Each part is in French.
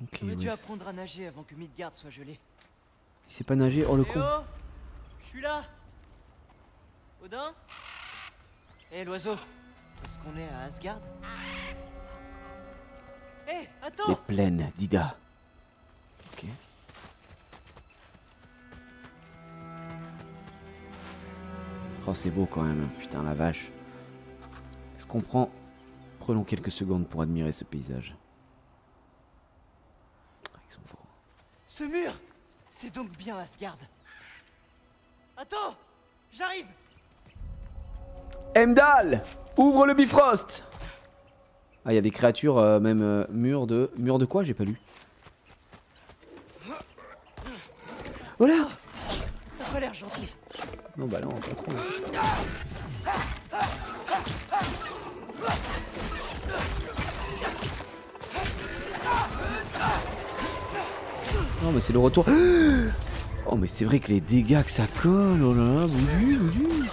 Ok, J'aurais dû ouais. apprendre à nager avant que Midgard soit gelé. Il sait pas nager, oh le Eh con. oh, je suis là. Odin. Eh l'oiseau, est-ce qu'on est à Asgard? Eh, Les attends. plaines d'Ida. Ok. Oh, c'est beau quand même, putain la vache. Est-ce qu'on prend... Prenons quelques secondes pour admirer ce paysage. Ah, ils sont forts. Ce mur, c'est donc bien Asgard. Attends, j'arrive. Heimdall, ouvre le Bifrost. Ah, il y a des créatures, même mur de... Mur de quoi? J'ai pas lu. Voilà. T'as pas l'air gentil. Non, bah non, pas trop. Non, mais c'est le retour. Oh, mais c'est vrai que les dégâts que ça colle, oh là là, boudu, boudu.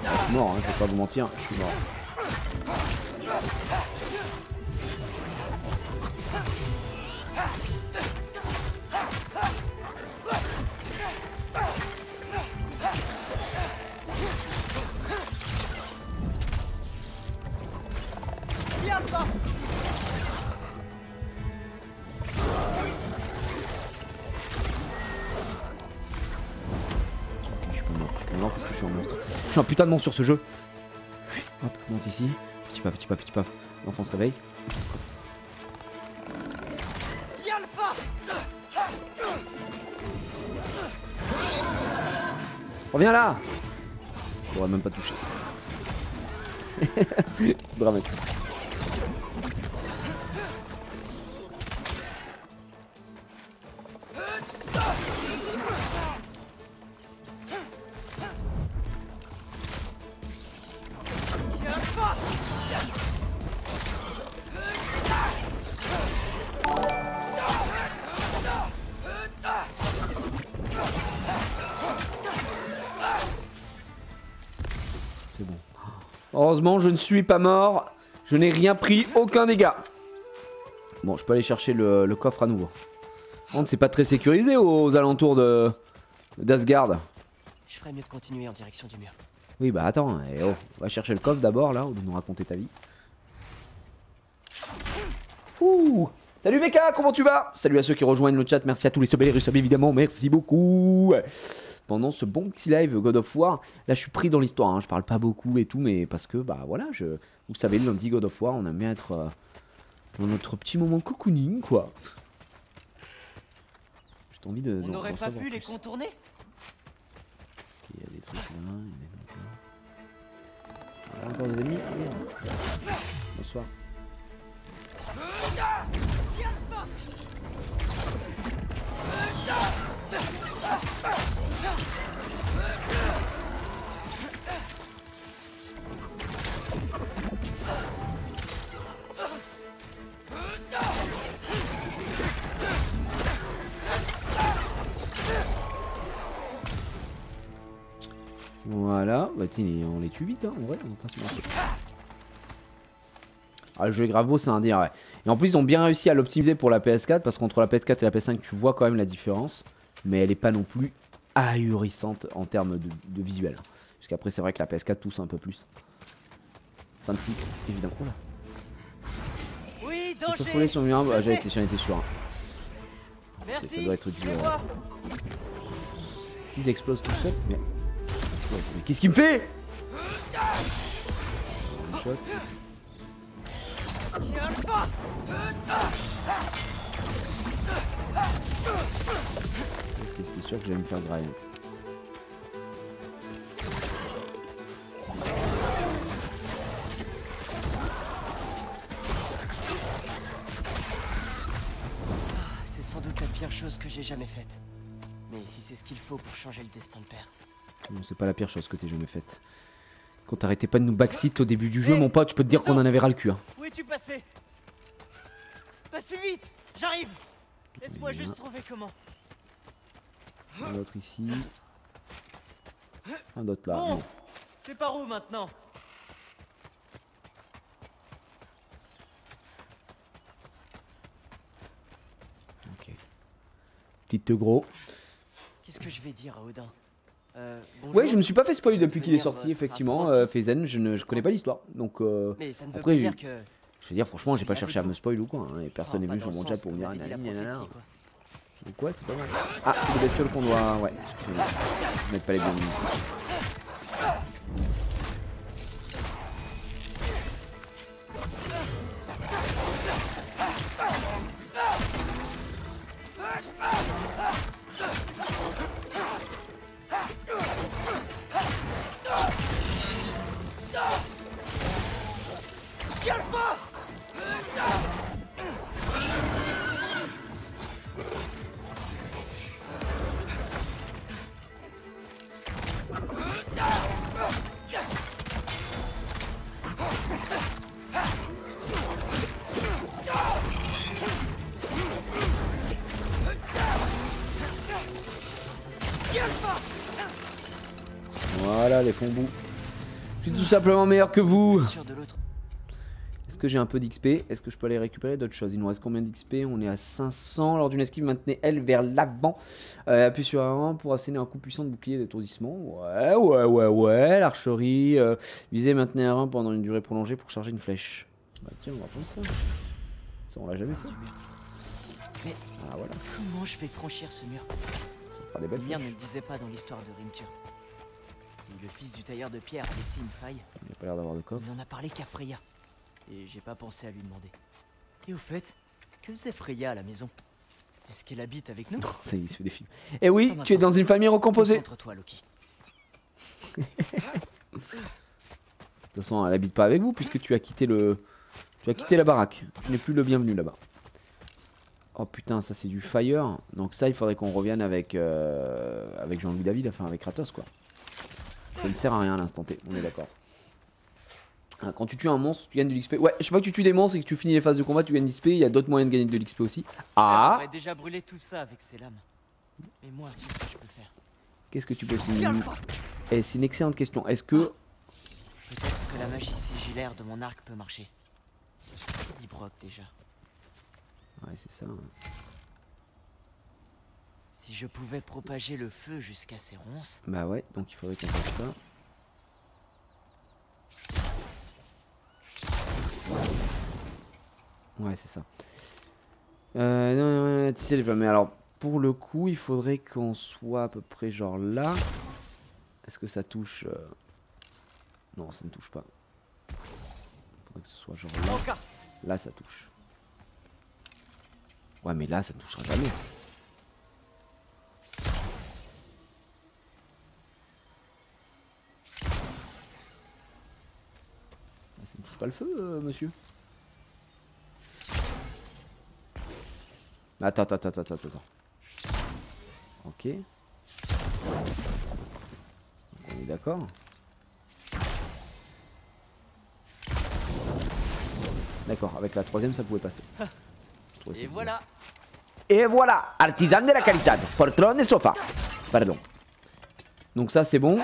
Je suis mort, hein, je vais pas vous mentir, je suis mort. Viens pas. Ok, je suis pas mort. Je suis pas mort parce que je suis un monstre. Je suis un putain de monstre sur ce jeu. Hop, monte ici. Petit pas, petit pas, petit pas. L'enfant se réveille. Viens pas. Reviens là. Je pourrais même pas toucher. C'est dramatique. Viens pas. C'est bon. Heureusement, je ne suis pas mort. Je n'ai rien pris, aucun dégât. Bon, je peux aller chercher le coffre à nouveau. Par contre, c'est pas très sécurisé aux alentours d'Asgard. Je ferais mieux de continuer en direction du mur. Oui, bah attends, oh, va chercher le coffre d'abord, là, au lieu de nous raconter ta vie. Ouh! Salut VK, comment tu vas? Salut à ceux qui rejoignent le chat, merci à tous les subs et les resubs évidemment, merci beaucoup. Pendant ce bon petit live God of War, là je suis pris dans l'histoire, hein, je parle pas beaucoup et tout, mais parce que, bah voilà, vous savez, le lundi God of War, on aime bien être dans notre petit moment cocooning, quoi. J'ai envie de... On n'aurait pas pu les contourner? Ok, il y a des trucs là, il y a des trucs là. Voilà, encore des ennemis. Ah, merde. Bonsoir. Voilà, bah tiens, on les tue vite, hein, en vrai, on va pas se mentir. Ah, le jeu est grave beau, c'est un dire, ouais. Et en plus, ils ont bien réussi à l'optimiser pour la PS4, parce qu'entre la PS4 et la PS5, tu vois quand même la différence. Mais elle est pas non plus ahurissante en termes de visuel. Parce qu'après, c'est vrai que la PS4 tousse un peu plus. Fin de cycle, évidemment. Oh là. Oui, Je peux danger. frôler sur mur, bah, j'en étais sûr. Hein. Merci. Ça doit être du... Suivez-moi. Ils explosent tout seuls, mais... Mais qu'est-ce qu'il me fait? Shot. Viens pas. C'était sûr que j'allais me faire grailler. C'est sans doute la pire chose que j'ai jamais faite. Mais si c'est ce qu'il faut pour changer le destin de père. Non, c'est pas la pire chose que t'aies jamais faite. Quand t'arrêtais pas de nous backseat au début du jeu, Hey, mon pote, je peux te dire qu'on en avait ras le cul. Hein. Où es-tu passé? Passez vite. J'arrive. Laisse-moi juste trouver comment. Un autre ici. Un autre là. Bon, Non. c'est par où maintenant? Petite gros. Qu'est-ce que je vais dire à Odin bonjour. Ouais, je me suis pas fait spoil depuis qu'il est Devenir sorti, votre effectivement. apprenti. Faizen, je connais pas l'histoire. Donc, Mais ça ne veut après, pas dire que... je veux dire, franchement, j'ai pas suis cherché à avec me spoil ou quoi. Hein, et personne n'est Enfin, venu pas sur dans mon le chat sens pour me comme dire avait dit la nanana. prophétie, quoi. Donc, ouais, c'est pas mal. Ah, c'est des bestioles qu'on doit. Ouais, excusez-moi. Mettre pas les bienvenus ici. Voilà les fonds-bout. Je suis tout simplement meilleur que vous. Sûr de l'autre. Est-ce que j'ai un peu d'XP? Est-ce que je peux aller récupérer d'autres choses? Il nous reste combien d'XP? On est à 500. Lors d'une esquive, maintenez L vers l'avant. Appuyez sur R1 pour asséner un coup puissant de bouclier d'étourdissement. Ouais. L'archerie. Visez, maintenez R1 pendant une durée prolongée pour charger une flèche. Bah tiens, on va prendre ça. Ça, on l'a jamais fait. Mais Ah voilà. comment je vais franchir ce mur? Ça fera des belles Ymir ne flèches. le disait pas dans l'histoire de Rimtur. Si le fils du tailleur de pierre a laissé une faille, Il n'y a pas l'air d'avoir de coffre. il n'en a parlé qu'à Freya. Et j'ai pas pensé à lui demander. Et au fait, que faisait Freya à la maison? Est-ce qu'elle habite avec nous? Ça y est, il se fait des films. Eh oui, tu es dans une famille recomposée. De Concentre-toi, Loki. toute façon, elle habite pas avec vous puisque tu as quitté le. Tu as quitté la baraque. Tu n'es plus le bienvenu là-bas. Oh putain, ça c'est du fire. Donc ça, il faudrait qu'on revienne avec avec Jean-Louis David, enfin avec Kratos quoi. Ça ne sert à rien à l'instant T, on est d'accord. Ah, quand tu tues un monstre, tu gagnes de l'XP. Ouais, chaque fois que tu tues des monstres et que tu finis les phases de combat, tu gagnes de l'XP. Il y a d'autres moyens de gagner de l'XP aussi. Elle Ah, aurait déjà brûlé tout ça avec ses lames. Mais moi, qu'est-ce que je peux faire? qu'est-ce que tu peux faire? Eh, c'est une excellente question. Est-ce que. Peut-être que la magie sigillaire de mon arc peut marcher. Que dit Brock déjà? Ouais, c'est ça. Si je pouvais propager le feu jusqu'à ses ronces. Bah ouais, donc il faudrait qu'on fasse ça. Ouais, c'est ça. Non, tu sais les flammes. Mais alors, pour le coup, il faudrait qu'on soit à peu près genre là. Est-ce que ça touche Non, ça ne touche pas. Il faudrait que ce soit genre là. Là, ça touche. Ouais, mais là, ça ne touchera jamais. Ça ne touche pas le feu, monsieur. Attends. Ok. On est d'accord. D'accord, avec la troisième ça pouvait passer. Et voilà. Et voilà, artisan de la qualité, poltron et sofa. Pardon. Donc ça c'est bon.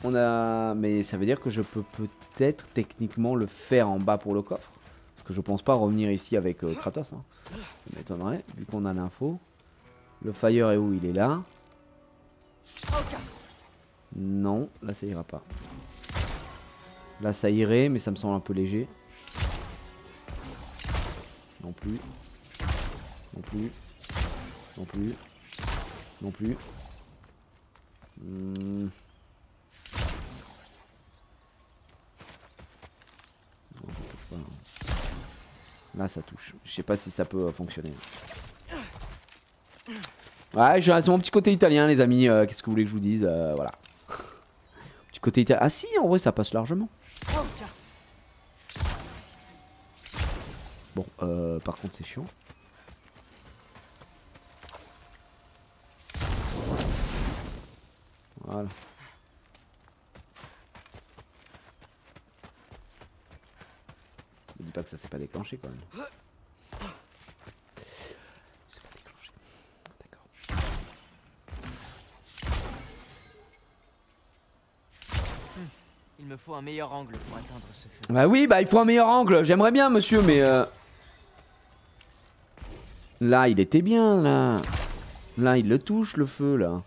On a, mais ça veut dire que je peux peut-être techniquement le faire en bas pour le coffre. Parce que je pense pas revenir ici avec Kratos. Hein. Ça m'étonnerait, vu qu'on a l'info. Le fire est où? Il est là. Non, là ça ira pas. Là ça irait, mais ça me semble un peu léger. Non plus. Non plus. Non plus. Non plus. Non, ça touche pas. Hein. Là ça touche. Je sais pas si ça peut fonctionner. Ouais, c'est mon petit côté italien les amis. Qu'est-ce que vous voulez que je vous dise? Voilà. Petit côté italien. Ah si, en vrai ça passe largement. Bon, par contre c'est chiant. Voilà. Ne dis pas que ça s'est pas déclenché quand même. C'est pas déclenché. D'accord. Il me faut un meilleur angle pour atteindre ce feu. Bah oui, bah il faut un meilleur angle. J'aimerais bien monsieur, mais là il était bien là. Là, il le touche, le feu, là.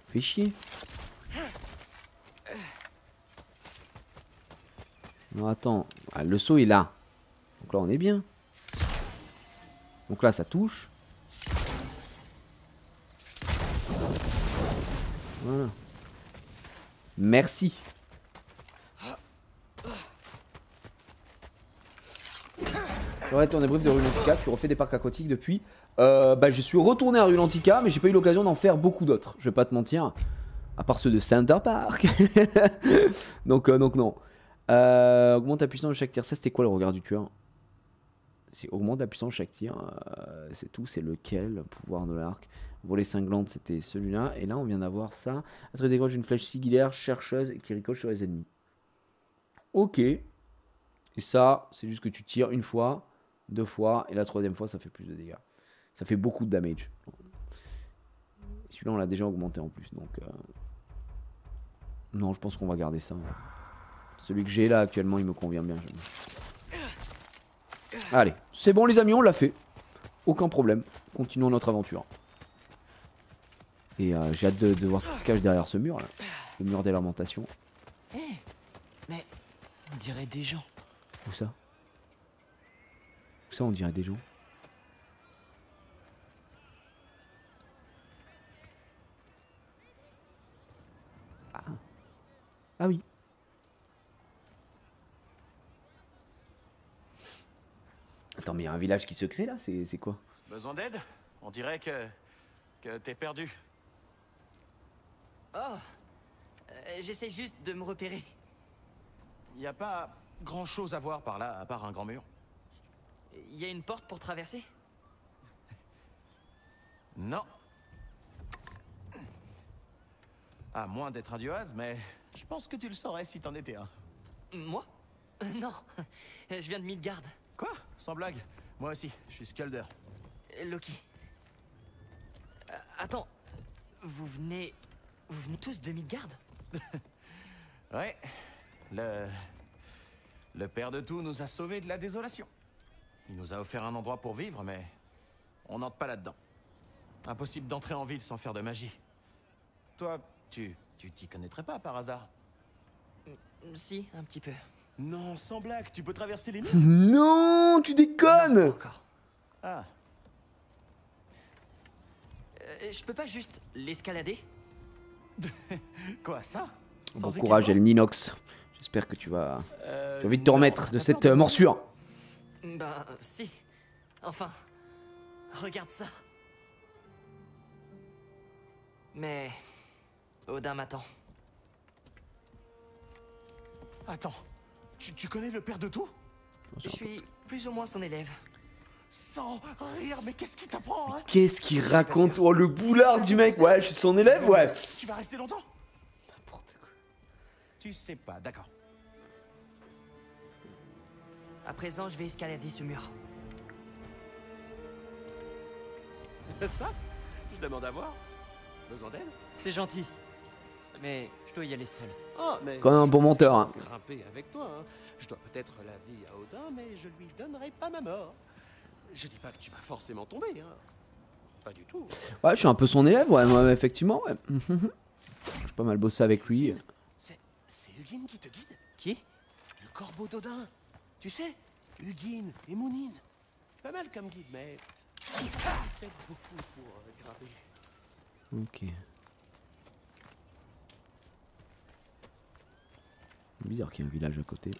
Fait chier. Non, attends. Ah, le seau est là. Donc là, on est bien. Donc là, ça touche. Voilà. Merci. Ouais, ton débrief de Rulantica, tu refais des parcs aquatiques depuis. Bah, je suis retourné à Rulantica, mais j'ai pas eu l'occasion d'en faire beaucoup d'autres. Je vais pas te mentir. À part ceux de Center Park. donc non. Augmente la puissance de chaque tir. Ça, c'était quoi le regard du tueur? C'est augmente la puissance de chaque tir. C'est tout. C'est lequel? Pouvoir de l'arc. Voler cinglante, c'était celui-là. Et là, on vient d'avoir ça. À très décroche une flèche sigilière chercheuse qui ricoche sur les ennemis. Ok. Et ça, c'est juste que tu tires une fois, 2 fois, et la 3e fois, ça fait plus de dégâts. Ça fait beaucoup de damage. Celui-là, on l'a déjà augmenté en plus. Donc, non, je pense qu'on va garder ça. Celui que j'ai là actuellement, il me convient bien. Allez, c'est bon les amis, on l'a fait. Aucun problème. Continuons notre aventure. Et j'ai hâte de voir ce qui se cache derrière ce mur là. Le mur des lamentations. Mais on dirait des gens. Où ça? Où ça on dirait des gens? Ah. Ah oui. Attends, mais il y a un village qui se crée là, c'est quoi? Besoin d'aide? On dirait que t'es perdu. Oh, j'essaie juste de me repérer. Y a pas grand chose à voir par là, à part un grand mur. Il y a une porte pour traverser? Non. À moins d'être un dioise, mais je pense que tu le saurais si t'en étais un. Moi? Non, je viens de Midgard. Quoi? Sans blague. Moi aussi, je suis Skulder. Loki. Attends, vous venez tous de Midgard? Ouais. Le père de tout nous a sauvés de la désolation. Il nous a offert un endroit pour vivre, mais on n'entre pas là-dedans. Impossible d'entrer en ville sans faire de magie. Toi, tu t'y connaîtrais pas par hasard? Si, un petit peu. Non, sans blague, tu peux traverser les murs? Non, tu déconnes! Non, encore. Ah, Je peux pas juste l'escalader? quoi, ça? Bon Sans courage, équipement? El Ninox. J'espère que tu vas... J'ai envie de te remettre de cette morsure. Ben, si. Enfin, regarde ça. Mais Odin m'attend. Attends, tu connais le père de tout? Je suis plus ou moins son élève. Sans rire, mais qu'est-ce qui t'apprend, hein? Qu'est-ce qu'il raconte? Oh, le boulard du mec. Ouais, je suis son élève, ouais. Tu vas rester longtemps? N'importe quoi. Tu sais pas, d'accord. À présent, je vais escalader ce mur. Ça? Je demande à voir. Besoin d'aide? C'est gentil. Mais je dois y aller seul. Oh, mais Quand même un bon menteur, hein. Grimper avec toi, hein. Je dois peut-être la vie à Odin, mais je lui donnerai pas ma mort. Je dis pas que tu vas forcément tomber, hein. Pas du tout. Ouais, je suis un peu son élève, ouais, moi, effectivement, ouais. J'ai pas mal bossé avec lui. C'est Hugin qui te guide? Qui? Le corbeau d'Odin. Tu sais, Hugin et Mounine. Pas mal comme guide, mais peut-être beaucoup pour grimper. Ok. Bizarre qu'il y ait un village à côté.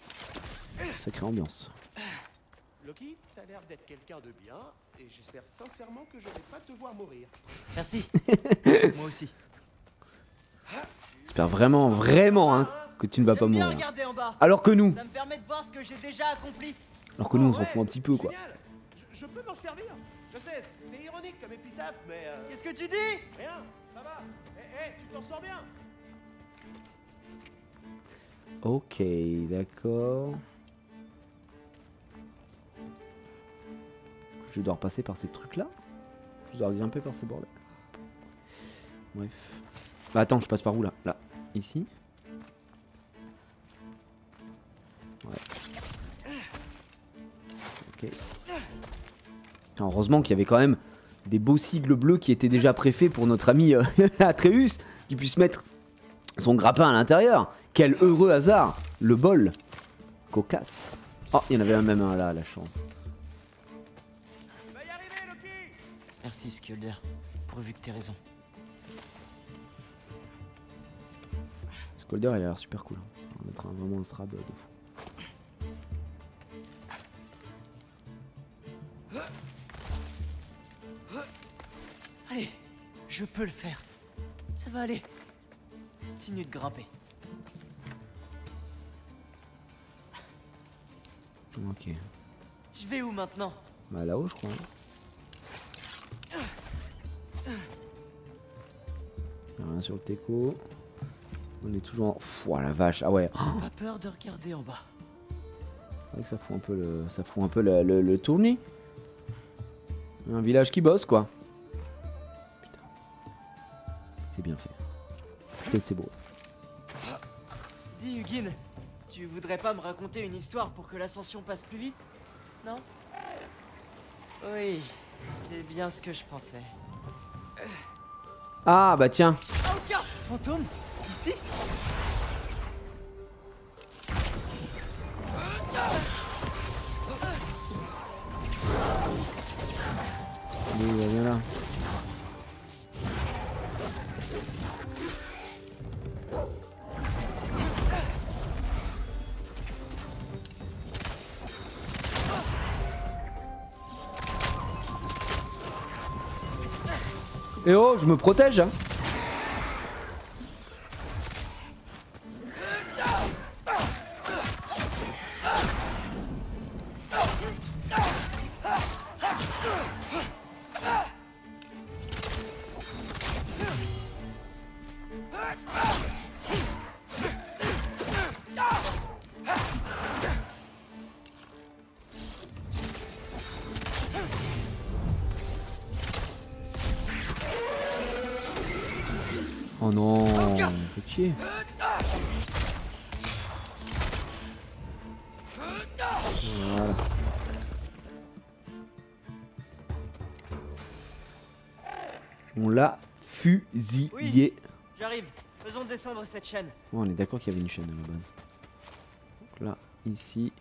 Sacrée ambiance. Loki, t'as l'air d'être quelqu'un de bien, et j'espère sincèrement que je vais pas te voir mourir. Merci. Moi aussi. J'espère vraiment, vraiment, hein, que tu ne vas pas J'aime bien mourir. regarder en bas. Alors que nous, Ça me permet de voir ce que j'ai déjà accompli. on s'en fout un petit peu, quoi. Génial. Je peux m'en servir. Je sais, c'est ironique comme épitaphe, mais Qu'est-ce que tu dis? rien, ça va. Tu t'en sors bien. Ok, d'accord. Je dois repasser par ces trucs-là? Je dois grimper par ces bords-là? Bref. Bah attends, je passe par où là? Là. Ici. Ouais. Ok. Putain, heureusement qu'il y avait quand même des beaux sigles bleus qui étaient déjà préfaits pour notre ami Atreus, qui puisse mettre son grappin à l'intérieur. Quel heureux hasard. Le bol. Cocasse. Oh, il y en avait même un là, la chance. Merci, Skjolder. Pourvu que t'aies raison. Skjolder, il a l'air super cool. On va mettre vraiment un strab de fou. Allez, je peux le faire. Ça va aller. Continue de grimper. Ok. Je vais où maintenant? Bah là-haut, je crois. Y'a rien sur le teco. On est toujours en... Pff, oh la vache, ah ouais. J'ai pas peur de regarder en bas. C'est vrai que ça fout un peu le tournis. Un village qui bosse, quoi. Putain. C'est bien fait. Putain, c'est beau. Dis, Hugin, tu voudrais pas me raconter une histoire pour que l'ascension passe plus vite? Non? Oui, c'est bien ce que je pensais. Ah, bah tiens. Fantôme? Ici? Oui, viens là. Eh oh, je me protège hein. Oh non, petit. Voilà. On l'a fusillé. Oui, j'arrive. Faisons descendre cette chaîne. Oh, on est d'accord qu'il y avait une chaîne à la base. Donc là, ici.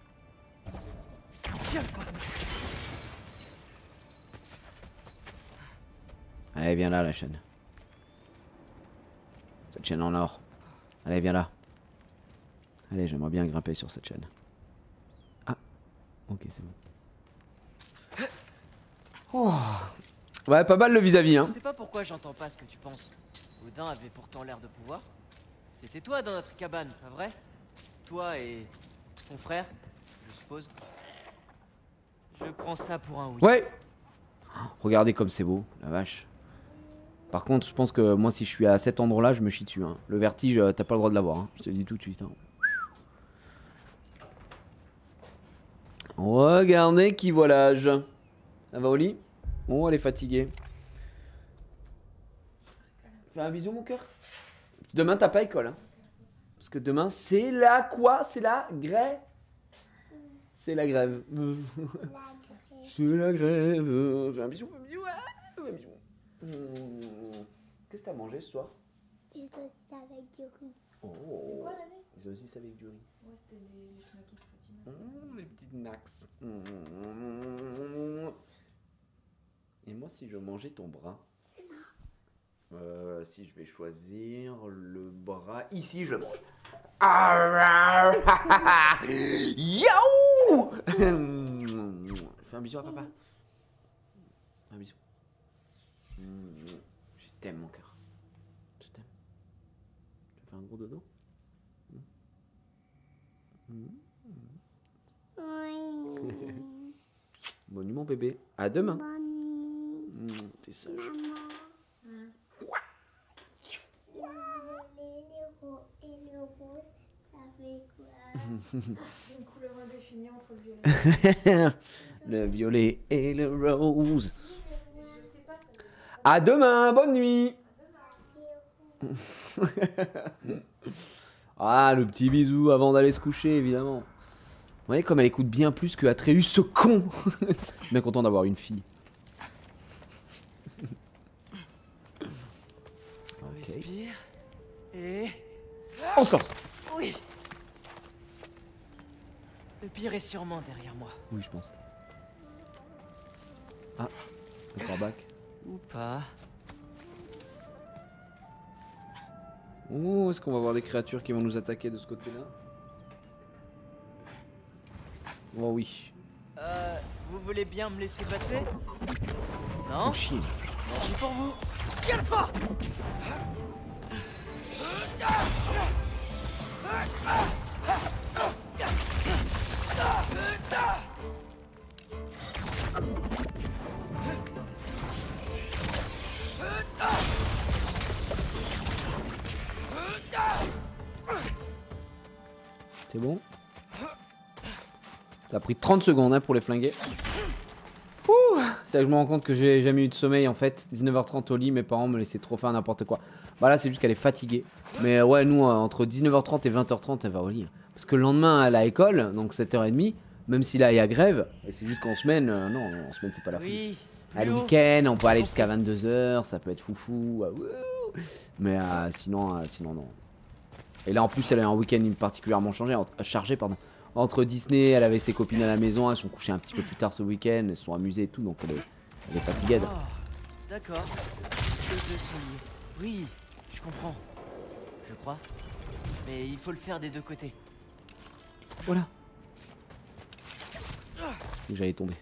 Allez, viens là la chaîne. Cette chaîne en or. Allez, viens là. Allez, j'aimerais bien grimper sur cette chaîne. Ah, ok, c'est bon. Oh. Ouais, pas mal le vis-à-vis, hein. Je sais pas pourquoi j'entends pas ce que tu penses. Odin avait pourtant l'air de pouvoir. C'était toi dans notre cabane, pas vrai? Toi et ton frère, je suppose. Je prends ça pour un oui. Ouais. Regardez comme c'est beau, la vache. Par contre, je pense que moi, si je suis à cet endroit-là, je me chie dessus. Hein. Le vertige, t'as pas le droit de l'avoir. Hein. Je te le dis tout de suite. Hein. Regardez qui volage. Ça va au lit? Oh, elle est fatiguée. Fais un bisou, mon cœur. Demain, t'as pas école. Hein. Parce que demain, c'est la quoi? C'est la grève. C'est la grève. C'est la grève. Fais un bisou, fais un bisou. Fais un bisou. Qu'est-ce que t'as mangé ce soir? Des saucisses avec du riz. Oh. C'est quoi l'année? Des saucisses avec du riz. Moi c'était des snackies Fatima. Les petites nax. Et moi si je mangeais ton bras? Si je vais choisir le bras ici, je le mange. Yaou. Fais un bisou à papa. Un bisou. Je t'aime mon cœur. Je t'aime. Tu vas faire un gros dodo? Oui. Bonne nuit mon bébé. À demain. Bonne nuit. T'es sage. Le rose, ça fait quoi? Une couleur indéfinie entre le violet. Le violet et le rose. Je sais pas, ça veut dire. À demain, bonne nuit. Ah, le petit bisou avant d'aller se coucher, évidemment. Vous voyez comme elle écoute bien plus que Atreus, ce con. Bien content d'avoir une fille. Respire. Et... On se lance. Oui. Le pire est sûrement derrière moi. Oui, je pense. Ah, le pare-bac. Ou pas. Oh, est-ce qu'on va voir des créatures qui vont nous attaquer de ce côté-là? Oh oui. Vous voulez bien me laisser passer? Non? Oh chier. Merci pour vous. Alpha! C'est bon? Ça a pris 30 secondes hein, pour les flinguer. Ouh, c'est là que je me rends compte que j'ai jamais eu de sommeil en fait. 19h30 au lit, mes parents me laissaient trop faire n'importe quoi. Bah là c'est juste qu'elle est fatiguée. Mais ouais, nous entre 19h30 et 20h30 elle va au lit. Parce que le lendemain elle a l'école, donc 7h30. Même si là il y a grève, et c'est juste qu'en semaine, non, en semaine c'est pas la folie. Oui. À le plus haut. week-end, on peut aller jusqu'à 22h, ça peut être foufou. Wouh. Mais sinon non. Et là en plus elle a un week-end particulièrement chargé. Entre Disney, elle avait ses copines à la maison, elles sont couchées un petit peu plus tard ce week-end, elles se sont amusées et tout, donc elle est fatiguée. Oh, d'accord. Les deux sont liés. Oui, je comprends. Je crois. Mais il faut le faire des deux côtés. Voilà. J'allais tomber.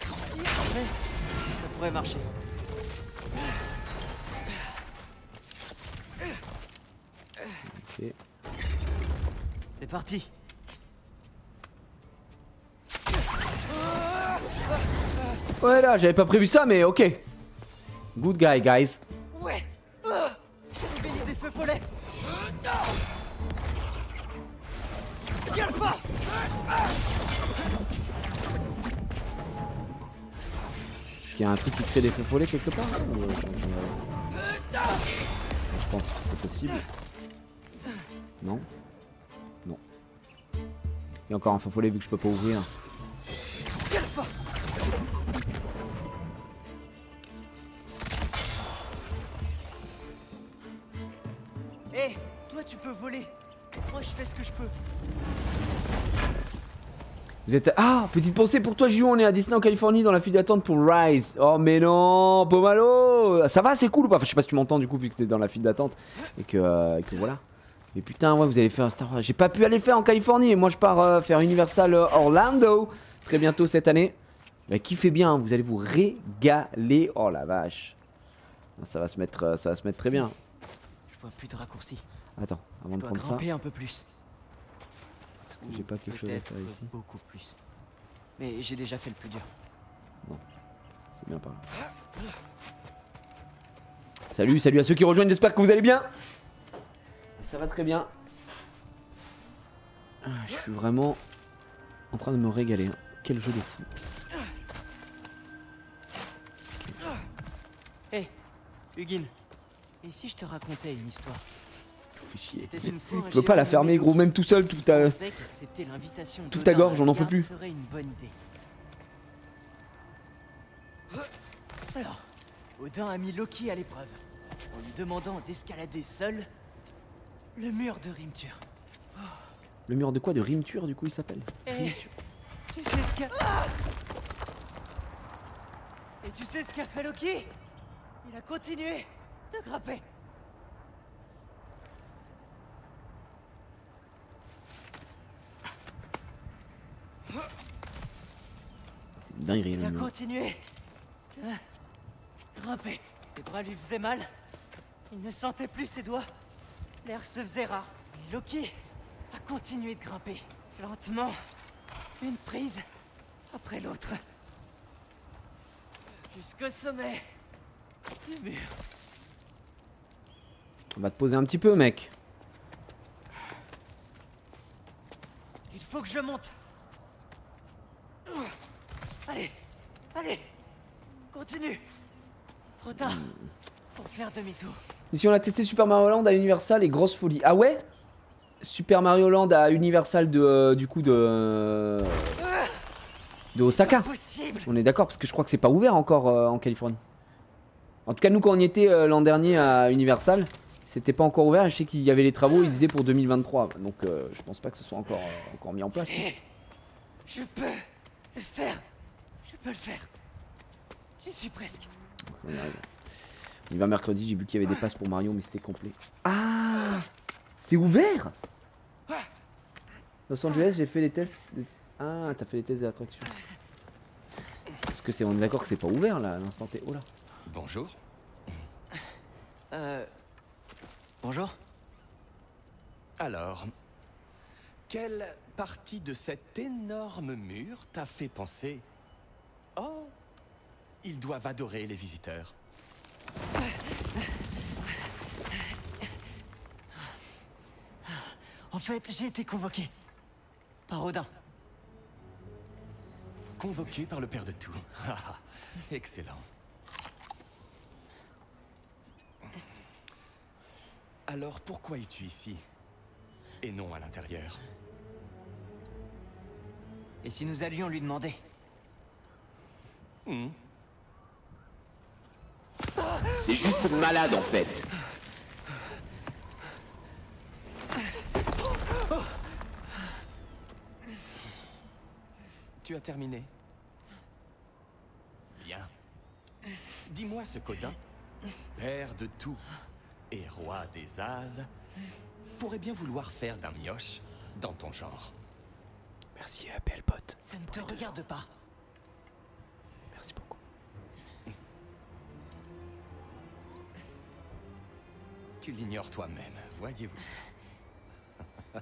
Parfait. Ça pourrait marcher. Ok. C'est parti. Ouais là, j'avais pas prévu ça, mais ok. Good guy, guys. Ouais. J'ai oublié des feux follets. Alpha! Est-ce qu'il y a un truc qui crée des feux follets quelque part ou, je pense que c'est possible. Non. Non. Il y a encore un feu follet vu que je peux pas ouvrir. Alpha! Hé, toi tu peux voler. Moi je fais ce que je peux. Vous êtes... Ah, petite pensée pour toi, Gio, on est à Disney en Californie dans la file d'attente pour Rise. Oh mais non, Pomalo. Ça va, c'est cool ou pas? Enfin, je sais pas si tu m'entends du coup vu que t'es dans la file d'attente et que voilà. Mais putain, ouais, vous allez faire un Star Wars. J'ai pas pu aller le faire en Californie et moi je pars faire Universal Orlando très bientôt cette année. Bah, kiffez bien, hein, vous allez vous régaler. Oh la vache. Ça va se mettre très bien. Je vois plus de raccourcis. Attends, avant Je de dois prendre ça, grimper un peu plus. est-ce que j'ai pas quelque chose à Peut-être faire ici? beaucoup plus. Mais j'ai déjà fait le plus dur. C'est bien par là. Salut à ceux qui rejoignent, j'espère que vous allez bien. Ça va très bien. Ah, je suis vraiment en train de me régaler. Hein. Quel jeu de fou. Hé, Hugin. Et si je te racontais une histoire? Fais chier. C'était une fois un Tu peux pas la géant fermer nommé gros, Loki. même tout seul, tout Je ta... pensais qu'accepter l'invitation toute d'Odin ta gorge, à on en peut Asgard plus. serait une bonne idée. Alors, Odin a mis Loki à l'épreuve, en lui demandant d'escalader seul le mur de Rimtur. Le mur de quoi? De Rimtur du coup il s'appelle? Et tu sais ce qu'a... Et tu sais ce qu'a fait Loki? Il a continué de grimper. C'est une dinguerie Il le a mur. continué de grimper. Ses bras lui faisaient mal. Il ne sentait plus ses doigts. L'air se faisait rare. Et Loki a continué de grimper. Lentement. Une prise après l'autre. Jusqu'au sommet du mur. On va te poser un petit peu mec. Il faut que je monte. Allez, allez. Continue. Trop tard pour faire demi-tour. Et si on a testé Super Mario Land à Universal et grosse folie. Ah ouais? Super Mario Land à Universal du coup de Osaka. Possible. On est d'accord parce que je crois que c'est pas ouvert encore en Californie. En tout cas, nous, quand on y était l'an dernier à Universal, c'était pas encore ouvert. Et je sais qu'il y avait les travaux, ils disaient pour 2023. Donc, je pense pas que ce soit encore mis en place. Je peux le faire. Je peux le faire. J'y suis presque. On y arrive. On y va mercredi, j'ai vu qu'il y avait des passes pour Mario, mais c'était complet. Ah, c'est ouvert. Los Angeles, j'ai fait les tests. Ah, t'as fait les tests d'attraction. Parce que on est d'accord que c'est pas ouvert là, à l'instant T. Oh là. Bonjour. Bonjour. Alors, quelle partie de cet énorme mur t'a fait penser... Oh, ils doivent adorer les visiteurs. En fait, j'ai été convoqué. Par Odin. Convoqué par le père de tout. Excellent. Alors pourquoi es-tu ici? Et non à l'intérieur? Et si nous allions lui demander? C'est juste malade en fait. Tu as terminé? Bien. Dis-moi ce qu'Odin, père de tout et roi des As, pourrait bien vouloir faire d'un mioche dans ton genre. Merci PLBot. Ça ne te regarde pas. Merci beaucoup. Tu l'ignores toi-même, voyez-vous ça?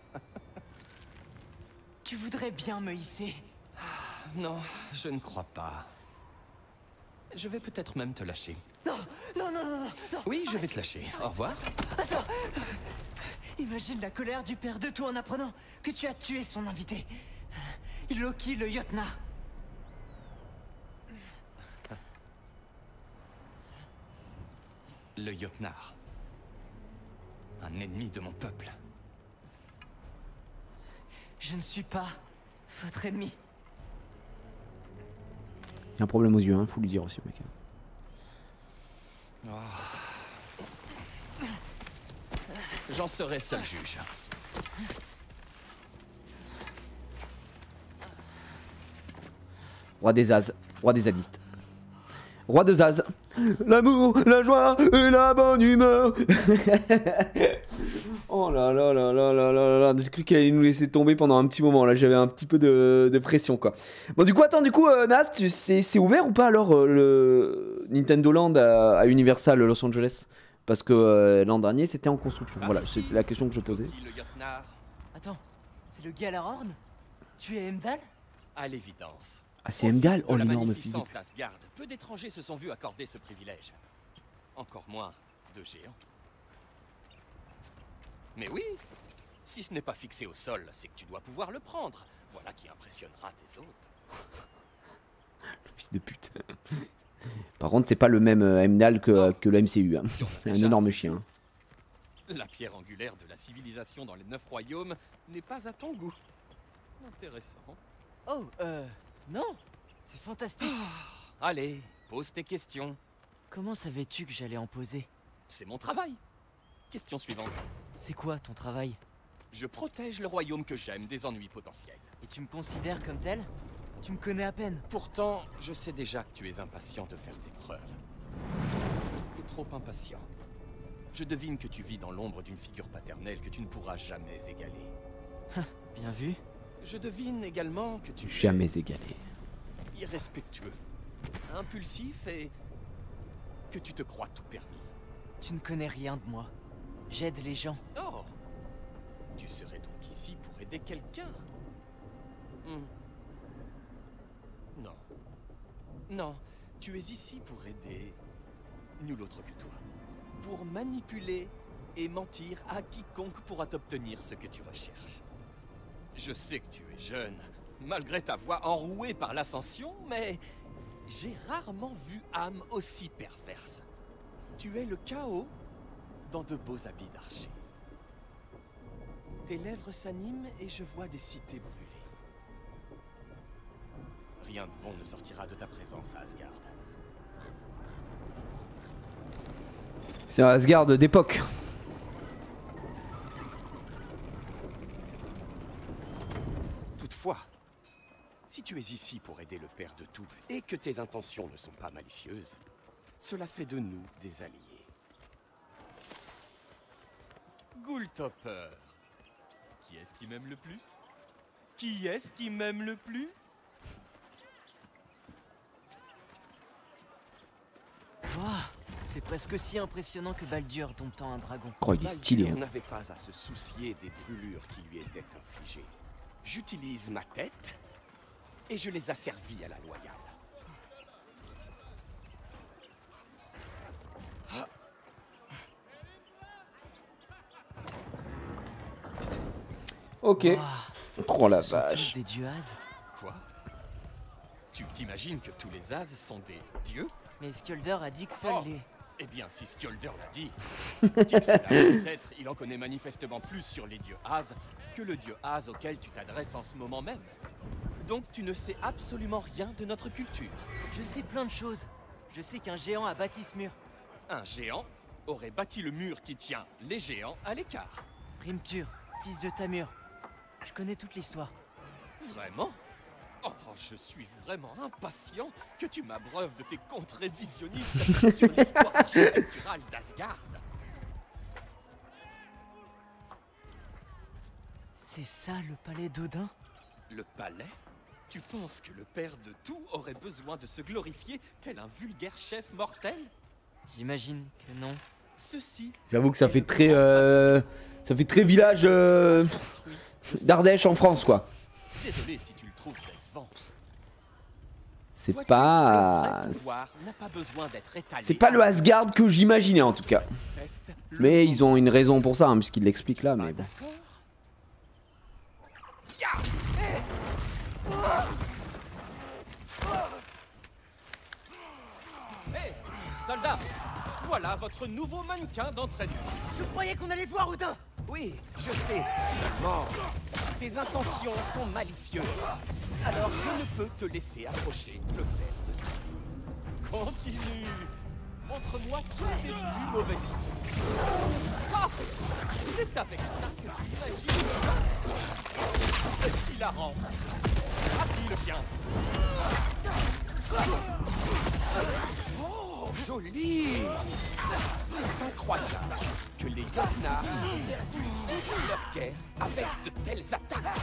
Tu voudrais bien me hisser? Non, je ne crois pas. Je vais peut-être même te lâcher. Non, non, non, non, non. Oui, je vais te lâcher. Au revoir. Attends. Imagine la colère du père de tout en apprenant que tu as tué son invité. Loki le Jotnar. Le Jotnar. Un ennemi de mon peuple. Je ne suis pas votre ennemi. Il y a un problème aux yeux, hein, faut lui dire aussi, mec. J'en serai seul juge. Roi des As, roi des zadistes. Roi de Zaz. L'amour, la joie et la bonne humeur. Oh là là là là là là là. J'ai cru qu'elle allait nous laisser tomber pendant un petit moment. Là, j'avais un petit peu de pression, quoi. Bon, du coup, attends, Nas, c'est ouvert ou pas alors le Nintendo Land à Universal Los Angeles? Parce que l'an dernier, c'était en construction. Voilà, c'était la question que je posais. Le Jotnar, Attends, c'est le Galarhorn? Tu es Heimdall? à l'évidence. Ah, c'est Heimdall. Oh, De la l'énorme physique. magnificence d'Asgard, peu d'étrangers se sont vus accorder ce privilège. Encore moins de géants. Mais oui, si ce n'est pas fixé au sol, c'est que tu dois pouvoir le prendre. Voilà qui impressionnera tes hôtes. Fils de pute. Par contre, c'est pas le même Heimdall que le MCU. Hein. C'est un énorme chien. La pierre angulaire de la civilisation dans les 9 royaumes n'est pas à ton goût. Intéressant. Oh, non. C'est fantastique. Allez, pose tes questions. Comment savais-tu que j'allais en poser? C'est mon travail. Question suivante. C'est quoi ton travail? Je protège le royaume que j'aime des ennuis potentiels. Et tu me considères comme tel? Tu me connais à peine. Pourtant, je sais déjà que tu es impatient de faire tes preuves. Ou trop impatient. Je devine que tu vis dans l'ombre d'une figure paternelle que tu ne pourras jamais égaler. Bien vu. Je devine également que tu Jamais égalé. es irrespectueux, impulsif et que tu te crois tout permis. Tu ne connais rien de moi. J'aide les gens. Oh, tu serais donc ici pour aider quelqu'un? Non. Non, tu es ici pour aider nul autre que toi. Pour manipuler et mentir à quiconque pourra t'obtenir ce que tu recherches. Je sais que tu es jeune, malgré ta voix enrouée par l'ascension, mais j'ai rarement vu âme aussi perverse. Tu es le chaos dans de beaux habits d'archer. Tes lèvres s'animent et je vois des cités brûlées. Rien de bon ne sortira de ta présence à Asgard. C'est un Asgard d'époque. Toutefois, si tu es ici pour aider le père de tout et que tes intentions ne sont pas malicieuses, cela fait de nous des alliés. Ghoultopper. Qui est-ce qui m'aime le plus? Qui est-ce qui m'aime le plus? Waouh, c'est presque aussi impressionnant que Baldur domptant un dragon. Oh, il est stylé. Baldur Hein. n'avait pas à se soucier des brûlures qui lui étaient infligées. J'utilise ma tête et je les asservis à la loyale. Ok. Waouh, Oh la ce sont vache. tous des dieux As. Quoi? Tu t'imagines que tous les As sont des dieux? Mais Skölder a dit que seuls Oh. les... Eh bien, si Skjolder l'a dit, qui que cela puisse être, il en connaît manifestement plus sur les dieux As que le dieu As auquel tu t'adresses en ce moment même. Donc tu ne sais absolument rien de notre culture. Je sais plein de choses. Je sais qu'un géant a bâti ce mur. Un géant aurait bâti le mur qui tient les géants à l'écart. Primtur, fils de Tamur. Je connais toute l'histoire. Vraiment? Oh, je suis vraiment impatient que tu m'abreuves de tes contes révisionnistes sur l'histoire architecturale d'Asgard. C'est ça le palais d'Odin? Le palais? Tu penses que le père de tout aurait besoin de se glorifier tel un vulgaire chef mortel? J'imagine que non. Ceci J'avoue que ça fait très village d'Ardèche en France quoi. Désolé si tu le trouves décevant. C'est Vois-tu, pas... le vrai pouvoir n'a pas besoin d'être étalé. C'est pas le Asgard que j'imaginais en tout cas. Manifeste le Mais moment. ils ont une raison pour ça, hein, puisqu'ils l'expliquent là, mais bon. D'accord. Hé, soldats, voilà votre nouveau mannequin d'entraînement. Je croyais qu'on allait voir Odin. Oui, je sais. Seulement, tes intentions sont malicieuses. Alors je ne peux te laisser approcher le père de tout. Continue. Montre-moi tous les plus mauvais tours. Ah, c'est avec ça que tu imagines. C'est hilarant. Assis le chien. Oh, joli! C'est incroyable que les Jotnar font leur guerre avec de telles attaques.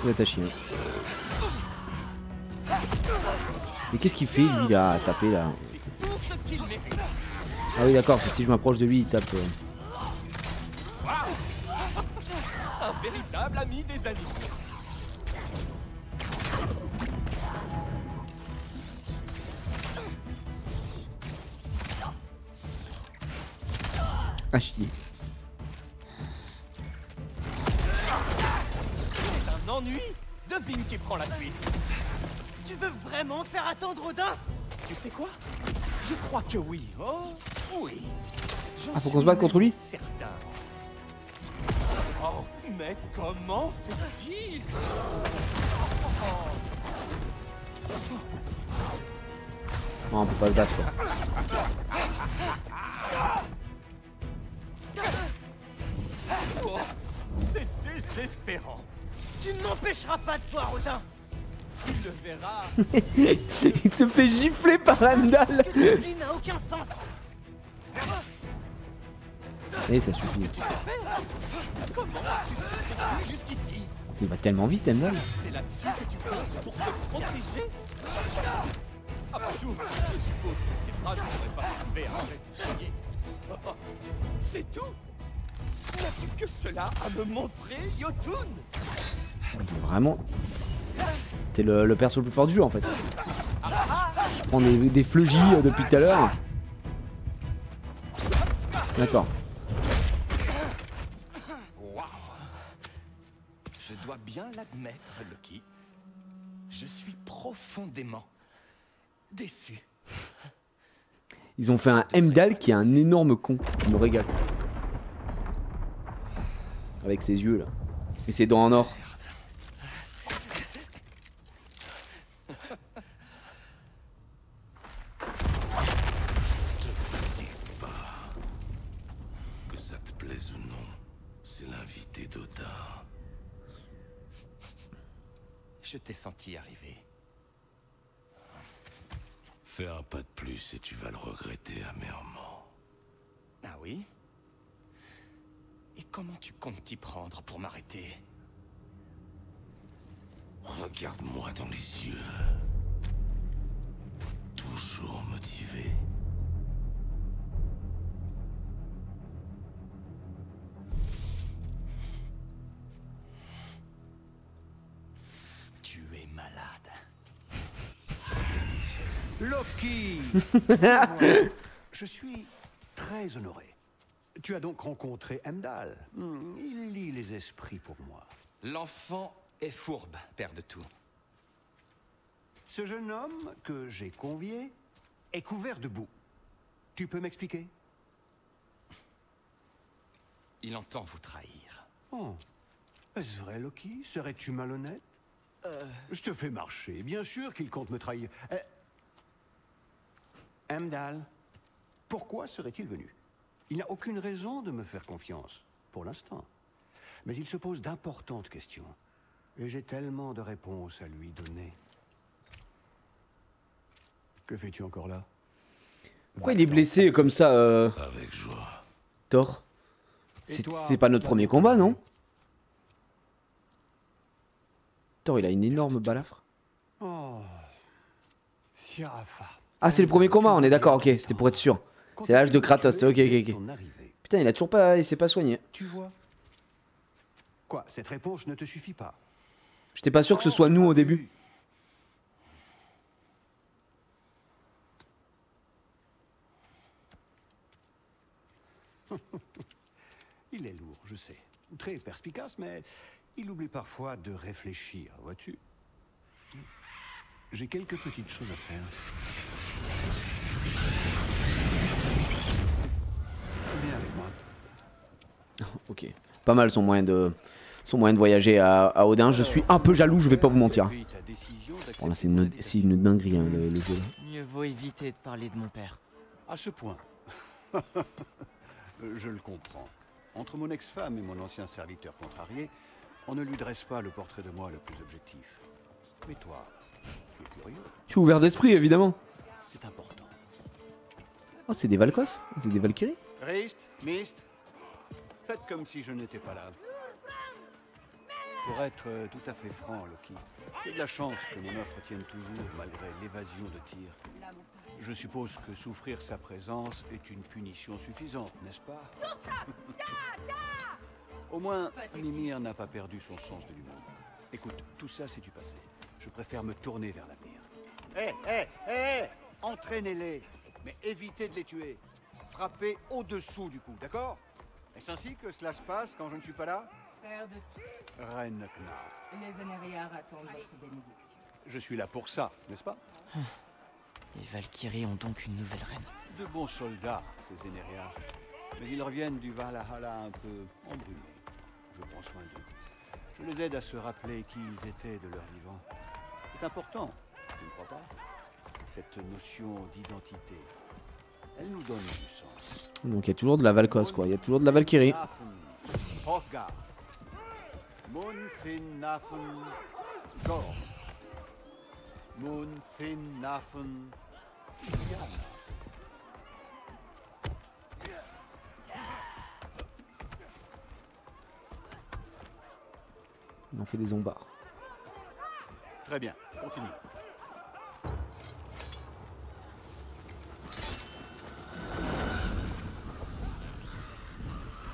C'est attaché. Hein. Mais qu'est-ce qu'il fait lui là, à taper là? C'est tout ce qu'il mérite. Ah oui d'accord, si je m'approche de lui il tape. Un véritable ami des amis. Ah chier. C'est un ennui. Devine qui prend la suite. Tu veux vraiment faire attendre Odin? Tu sais quoi? Je crois que oui. Oh, oui. J'en Ah faut qu'on se suis batte contre lui? même certain. Oh, mais comment fait-il? Non, on peut pas se battre quoi. Oh, c'est désespérant. Tu ne m'empêcheras pas de voir Odin. Tu le verras. Il se fait gifler par Randall. Ce que tu dis n'a aucun sens. Et ça suffit. Comment as-tu survécu jusqu'ici? Il va tellement vite Randall. C'est là-dessus que tu comptes pour te protéger? Après tout, je suppose que ces bras ne pourraient pas trouver un vrai prisonnier. Oh, c'est tout? N'as-tu que cela à me montrer, Jotun? Vraiment. T'es le perso le plus fort du jeu en fait. Je prends des fleugis depuis tout à l'heure. D'accord. Waouh! Je dois bien l'admettre, Loki. Je suis profondément déçu. Ils ont fait un Heimdall qui est un énorme con. Il me régale. Avec ses yeux là. Et ses dents en or. te plaise ou non, c'est l'invité d'Odin. Je t'ai senti arriver. Fais un pas de plus et tu vas le regretter amèrement. Ah oui? Et comment tu comptes t'y prendre pour m'arrêter? Regarde-moi dans les yeux. Toujours motivé. Tu es malade. Loki. Je suis très honoré. Tu as donc rencontré Heimdall. Il lit les esprits pour moi. L'enfant est fourbe, père de tout. Ce jeune homme que j'ai convié est couvert de boue. Tu peux m'expliquer? Il entend vous trahir. Oh. Est-ce vrai, Loki? Serais-tu malhonnête? Je te fais marcher. Bien sûr qu'il compte me trahir. Heimdall, pourquoi serait-il venu? Il n'a aucune raison de me faire confiance, pour l'instant. Mais il se pose d'importantes questions. Et j'ai tellement de réponses à lui donner. Que fais-tu encore là? Pourquoi il est blessé comme ça, Avec joie. Thor? Et toi, C'est pas notre premier combat, non? Thor, il a une énorme balafre. Oh. Sirafa. Ah, c'est le premier combat, on est d'accord, ok, c'était pour être sûr. C'est l'âge de Kratos, ok. Putain, il a toujours pas... il s'est pas soigné. Tu vois? Quoi, cette réponse ne te suffit pas? J'étais pas sûr que ce soit nous au début. Il est lourd, je sais. Très perspicace, mais il oublie parfois de réfléchir, vois-tu? J'ai quelques petites choses à faire. Viens avec moi. Ok. Pas mal son moyen de voyager à Odin. Je suis un peu jaloux, je vais pas vous mentir. Bon, là, c'est une dinguerie, hein, le jeu. Mieux vaut éviter de parler de mon père. À ce point. Je le comprends. Entre mon ex-femme et mon ancien serviteur contrarié, on ne lui dresse pas le portrait de moi le plus objectif. Mais toi, tu es curieux. Je suis ouvert d'esprit, évidemment. C'est important. Oh, c'est des Valkos? C'est des Valkyries? Rist, Mist, faites comme si je n'étais pas là. Pour être tout à fait franc, Loki, j'ai de la chance que mon offre tienne toujours malgré l'évasion de Tyr. Je suppose que souffrir sa présence est une punition suffisante, n'est-ce pas? Au moins, Mimir n'a pas perdu son sens de l'humour. Écoute, tout ça c'est du passé. Je préfère me tourner vers l'avenir. Hé, entraînez-les, mais évitez de les tuer. Frappez au-dessous du coup, d'accord? Est-ce ainsi que cela se passe quand je ne suis pas là? Père de Reine Knar. les Énériards attendent votre bénédiction. Je suis là pour ça, n'est-ce pas? Les Valkyries ont donc une nouvelle reine. De bons soldats, ces Énériards. Mais ils reviennent du Valhalla un peu embrumés. Je prends soin d'eux. Je les aide à se rappeler qui ils étaient de leur vivant. C'est important, tu ne crois pas? Cette notion d'identité, elle nous donne du sens. Donc il y a toujours de la Valkos, quoi. Il y a toujours de la Valkyrie. Hrothgar. Munfinnafen Gor. Munfinnafen Yana. On fait des zombards. Très bien, continue.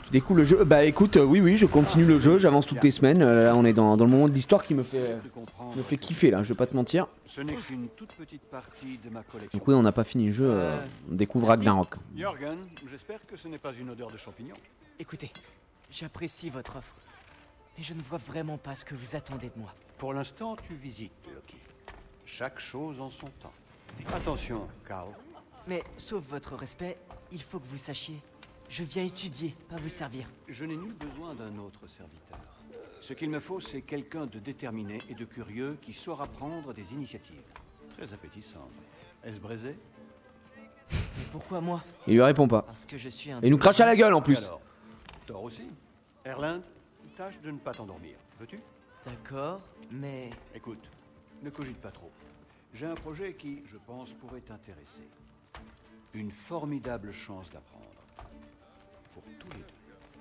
Tu découvres le jeu? Bah écoute, oui, je continue le jeu, j'avance toutes les semaines. Là, on est dans le moment de l'histoire qui me fait kiffer, là, je vais pas te mentir. Ce n'est qu'une toute petite partie de ma collection. Donc oui, on n'a pas fini le jeu, on découvre Ragnarok. Jorgen, j'espère que ce n'est pas une odeur de champignon. Écoutez, j'apprécie votre offre, mais je ne vois vraiment pas ce que vous attendez de moi. Pour l'instant, tu visites, Loki. Chaque chose en son temps. Attention, Carl. Mais, sauf votre respect, il faut que vous sachiez, je viens étudier, pas vous servir. Je n'ai nul besoin d'un autre serviteur. Ce qu'il me faut, c'est quelqu'un de déterminé et de curieux qui saura prendre des initiatives. Très appétissant. Est-ce braisé? Mais pourquoi moi? Il lui répond pas. Parce que je suis un... Et il nous crache à la gueule en plus. Alors, aussi. Erland, tâche de ne pas t'endormir. Veux-tu? D'accord, mais... Écoute, ne cogite pas trop. J'ai un projet qui, je pense, pourrait t'intéresser. Une formidable chance d'apprendre. Pour tous les deux.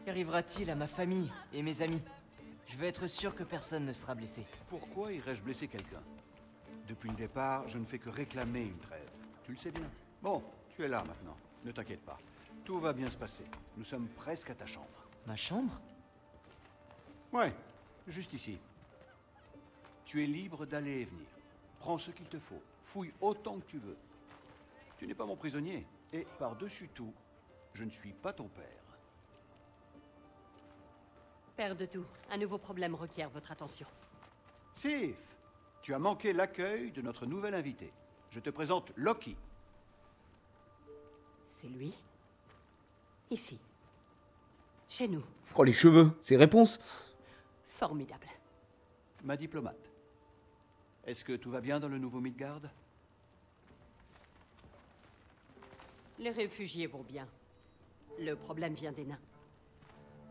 Qu'arrivera-t-il à ma famille et mes amis? Je veux être sûr que personne ne sera blessé. Pourquoi irais-je blesser quelqu'un? Depuis le départ, je ne fais que réclamer une trêve. Tu le sais bien. Bon, tu es là maintenant. Ne t'inquiète pas. Tout va bien se passer. Nous sommes presque à ta chambre. Ma chambre? Ouais, juste ici. Tu es libre d'aller et venir. Prends ce qu'il te faut. Fouille autant que tu veux. Tu n'es pas mon prisonnier. Et par-dessus tout, je ne suis pas ton père. Père de tout, un nouveau problème requiert votre attention. Sif, tu as manqué l'accueil de notre nouvel invité. Je te présente Loki. C'est lui? Ici. Chez nous. Oh, les cheveux, ses réponses. Formidable. Ma diplomate. Est-ce que tout va bien dans le nouveau Midgard? Les réfugiés vont bien. Le problème vient des nains.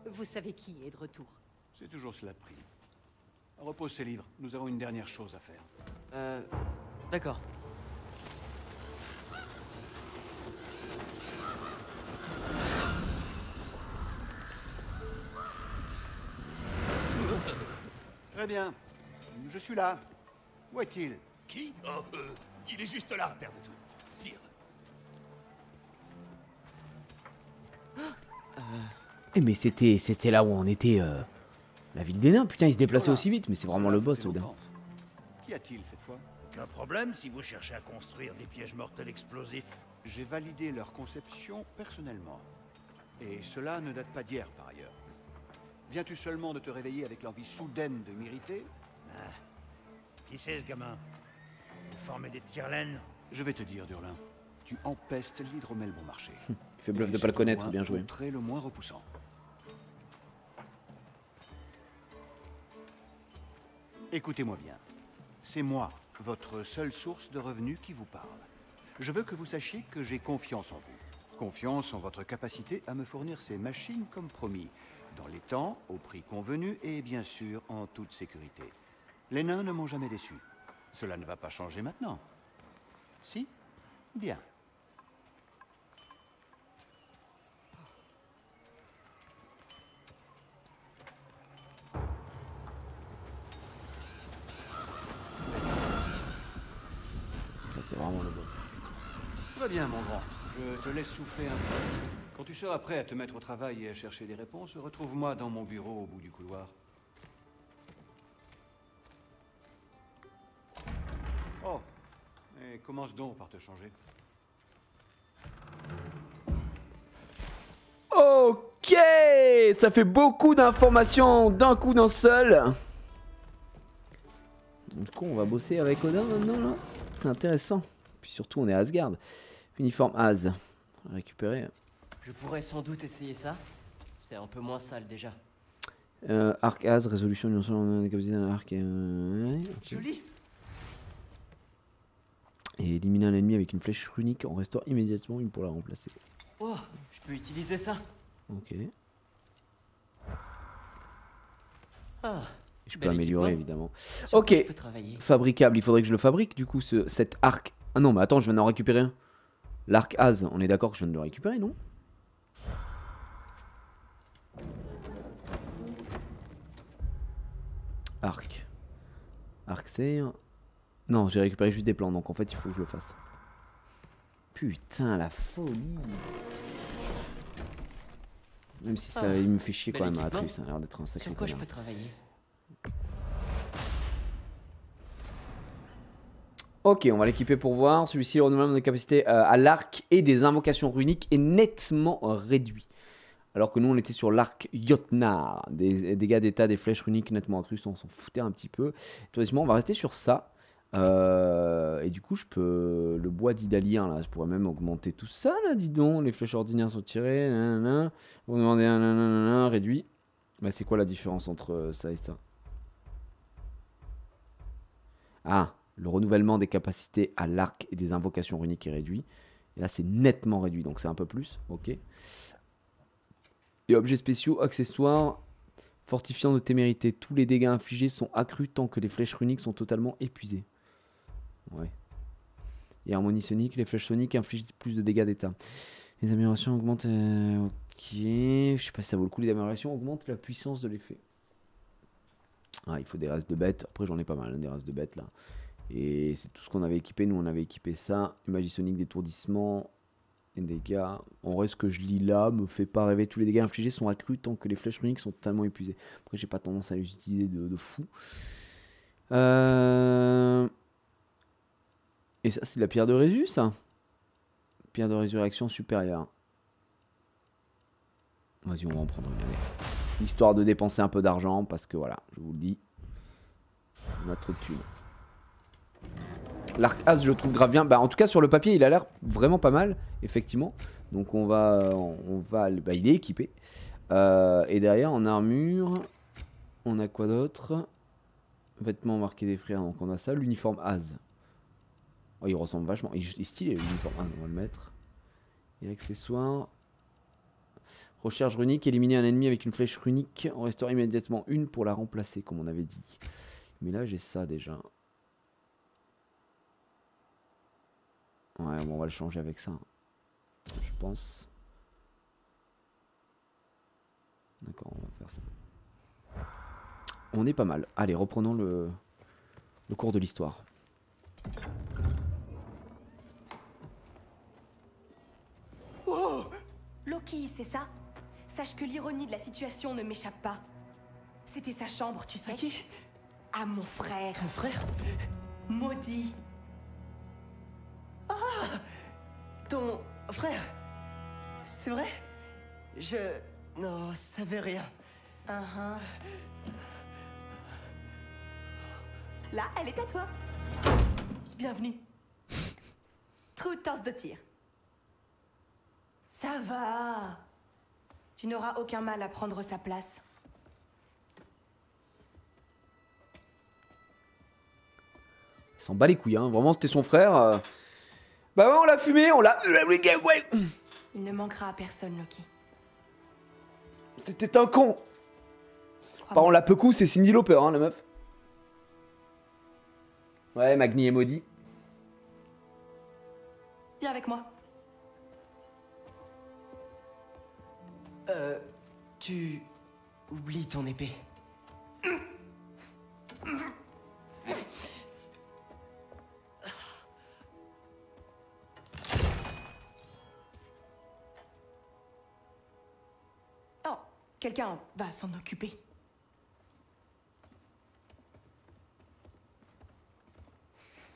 Vous savez qui est de retour? C'est toujours cela de prix. Repose ces livres. Nous avons une dernière chose à faire. D'accord. Très bien. Je suis là. Où est-il? Qui? Oh, il est juste là, père de tout. Sire. Eh mais c'était là où on était, la ville des nains. Putain, il se déplaçait aussi vite, mais c'est vraiment le boss, Odin. Qu'y a-t-il cette fois? Aucun problème si vous cherchez à construire des pièges mortels explosifs. J'ai validé leur conception personnellement. Et cela ne date pas d'hier, par ailleurs. Viens-tu seulement de te réveiller avec l'envie soudaine de m'irriter? Qui c'est ce gamin? Vous formez des tire-laines? Je vais te dire, Durlin. Tu empestes l'hydromel bon marché. Il fait bluff de pas le connaître, bien joué. Très le moins repoussant. Écoutez-moi bien. C'est moi, votre seule source de revenus qui vous parle. Je veux que vous sachiez que j'ai confiance en vous. Confiance en votre capacité à me fournir ces machines comme promis. Dans les temps, au prix convenu et bien sûr en toute sécurité. Les nains ne m'ont jamais déçu. Cela ne va pas changer maintenant. Si? Bien. C'est vraiment le boss. Tout va bien, mon grand. Je te laisse souffler un peu. Quand tu seras prêt à te mettre au travail et à chercher des réponses, retrouve-moi dans mon bureau au bout du couloir. Oh, et commence donc par te changer. Ok, ça fait beaucoup d'informations d'un coup d'un seul. Du coup, on va bosser avec Odin maintenant, là. C'est intéressant. Puis surtout, on est à Asgard. Uniforme Az. Récupérer. Je pourrais sans doute essayer ça. C'est un peu moins sale déjà. Arc Az, résolution d'une seule capacité d'un arc. Okay. Joli. Et éliminer un ennemi avec une flèche runique, on restaure immédiatement une pour la remplacer. Oh, je peux utiliser ça. Ok. Ah. Je peux améliorer évidemment. Sur Ok. quoi je peux travailler? Fabricable, il faudrait que je le fabrique du coup cet arc. Ah non mais attends, je viens d'en récupérer un. L'arc Az, on est d'accord que je viens de le récupérer, non? Arc. Arc serre. Non, j'ai récupéré juste des plans, donc en fait il faut que je le fasse. Putain, la folie. Même si ça, il me fait chier quand même à Atrus, ça a l'air d'être un sacré Sur quoi je connard. peux travailler? Ok, on va l'équiper pour voir. Celui-ci, le renouvellement des capacités à l'arc et des invocations runiques est nettement réduit. Alors que nous, on était sur l'arc Jotnar. Des dégâts d'état des flèches runiques nettement accrus, on s'en foutait un petit peu. Théoriquement, on va rester sur ça. Et du coup, je peux... Le bois d'Idalien, là, je pourrais même augmenter tout ça, là, dis donc. Les flèches ordinaires sont tirées. Nanana. Vous demandez un nanana, réduit. Bah, c'est quoi la différence entre ça et ça? Ah, le renouvellement des capacités à l'arc et des invocations runiques est réduit. Et là, c'est nettement réduit, donc c'est un peu plus. Ok. et objets spéciaux, accessoires, fortifiants de témérité. Tous les dégâts infligés sont accrus tant que les flèches runiques sont totalement épuisées. Ouais. Et harmonie sonique, les flèches soniques infligent plus de dégâts d'état. Les améliorations augmentent... ok, je sais pas si ça vaut le coup, les améliorations augmentent la puissance de l'effet. Ah, il faut des races de bêtes, après j'en ai pas mal, hein, des races de bêtes là. Et c'est tout ce qu'on avait équipé, nous on avait équipé ça. Magie sonique d'étourdissement, et dégâts. En vrai ce que je lis là me fait pas rêver, tous les dégâts infligés sont accrus tant que les flèches runiques sont totalement épuisées. Après j'ai pas tendance à les utiliser de fou. Et ça c'est de la pierre de Résus ça. Pierre de résurrection supérieure. Vas-y, on va en prendre une. Allez. Histoire de dépenser un peu d'argent, parce que voilà, je vous le dis. Notre thune. L'arc As, je le trouve grave bien. Bah, en tout cas, sur le papier, il a l'air vraiment pas mal, effectivement. Donc, on va bah, il est équipé. Et derrière, en armure, on a quoi d'autre? Vêtements marqués des frères. Donc, on a ça, l'uniforme As. Oh, il ressemble vachement. Il est stylé, l'uniforme As, on va le mettre. Et accessoires. Recherche runique, éliminer un ennemi avec une flèche runique. On restaure immédiatement une pour la remplacer, comme on avait dit. Mais là, j'ai ça déjà. Ouais, bon, on va le changer avec ça. Je pense. D'accord, on va faire ça. On est pas mal. Allez, reprenons le cours de l'histoire. Oh, Loki, c'est ça? Sache que l'ironie de la situation ne m'échappe pas. C'était sa chambre, tu sais. À qui? À mon frère. Ton frère? Maudit. Ah! Ton frère? C'est vrai? Je n'en savais rien. Là, elle est à toi. Bienvenue. True tasse de tir. Ça va. Tu n'auras aucun mal à prendre sa place. Il s'en bat les couilles, hein. Vraiment, c'était son frère. Bah ouais, on l'a fumé, on l'a... Il ne manquera à personne, Loki. C'était un con. Par contre, la Pecou, c'est Cyndi Lauper, hein, la meuf. Ouais, Magni est maudit. Viens avec moi. Tu oublies ton épée. Oh, quelqu'un va s'en occuper.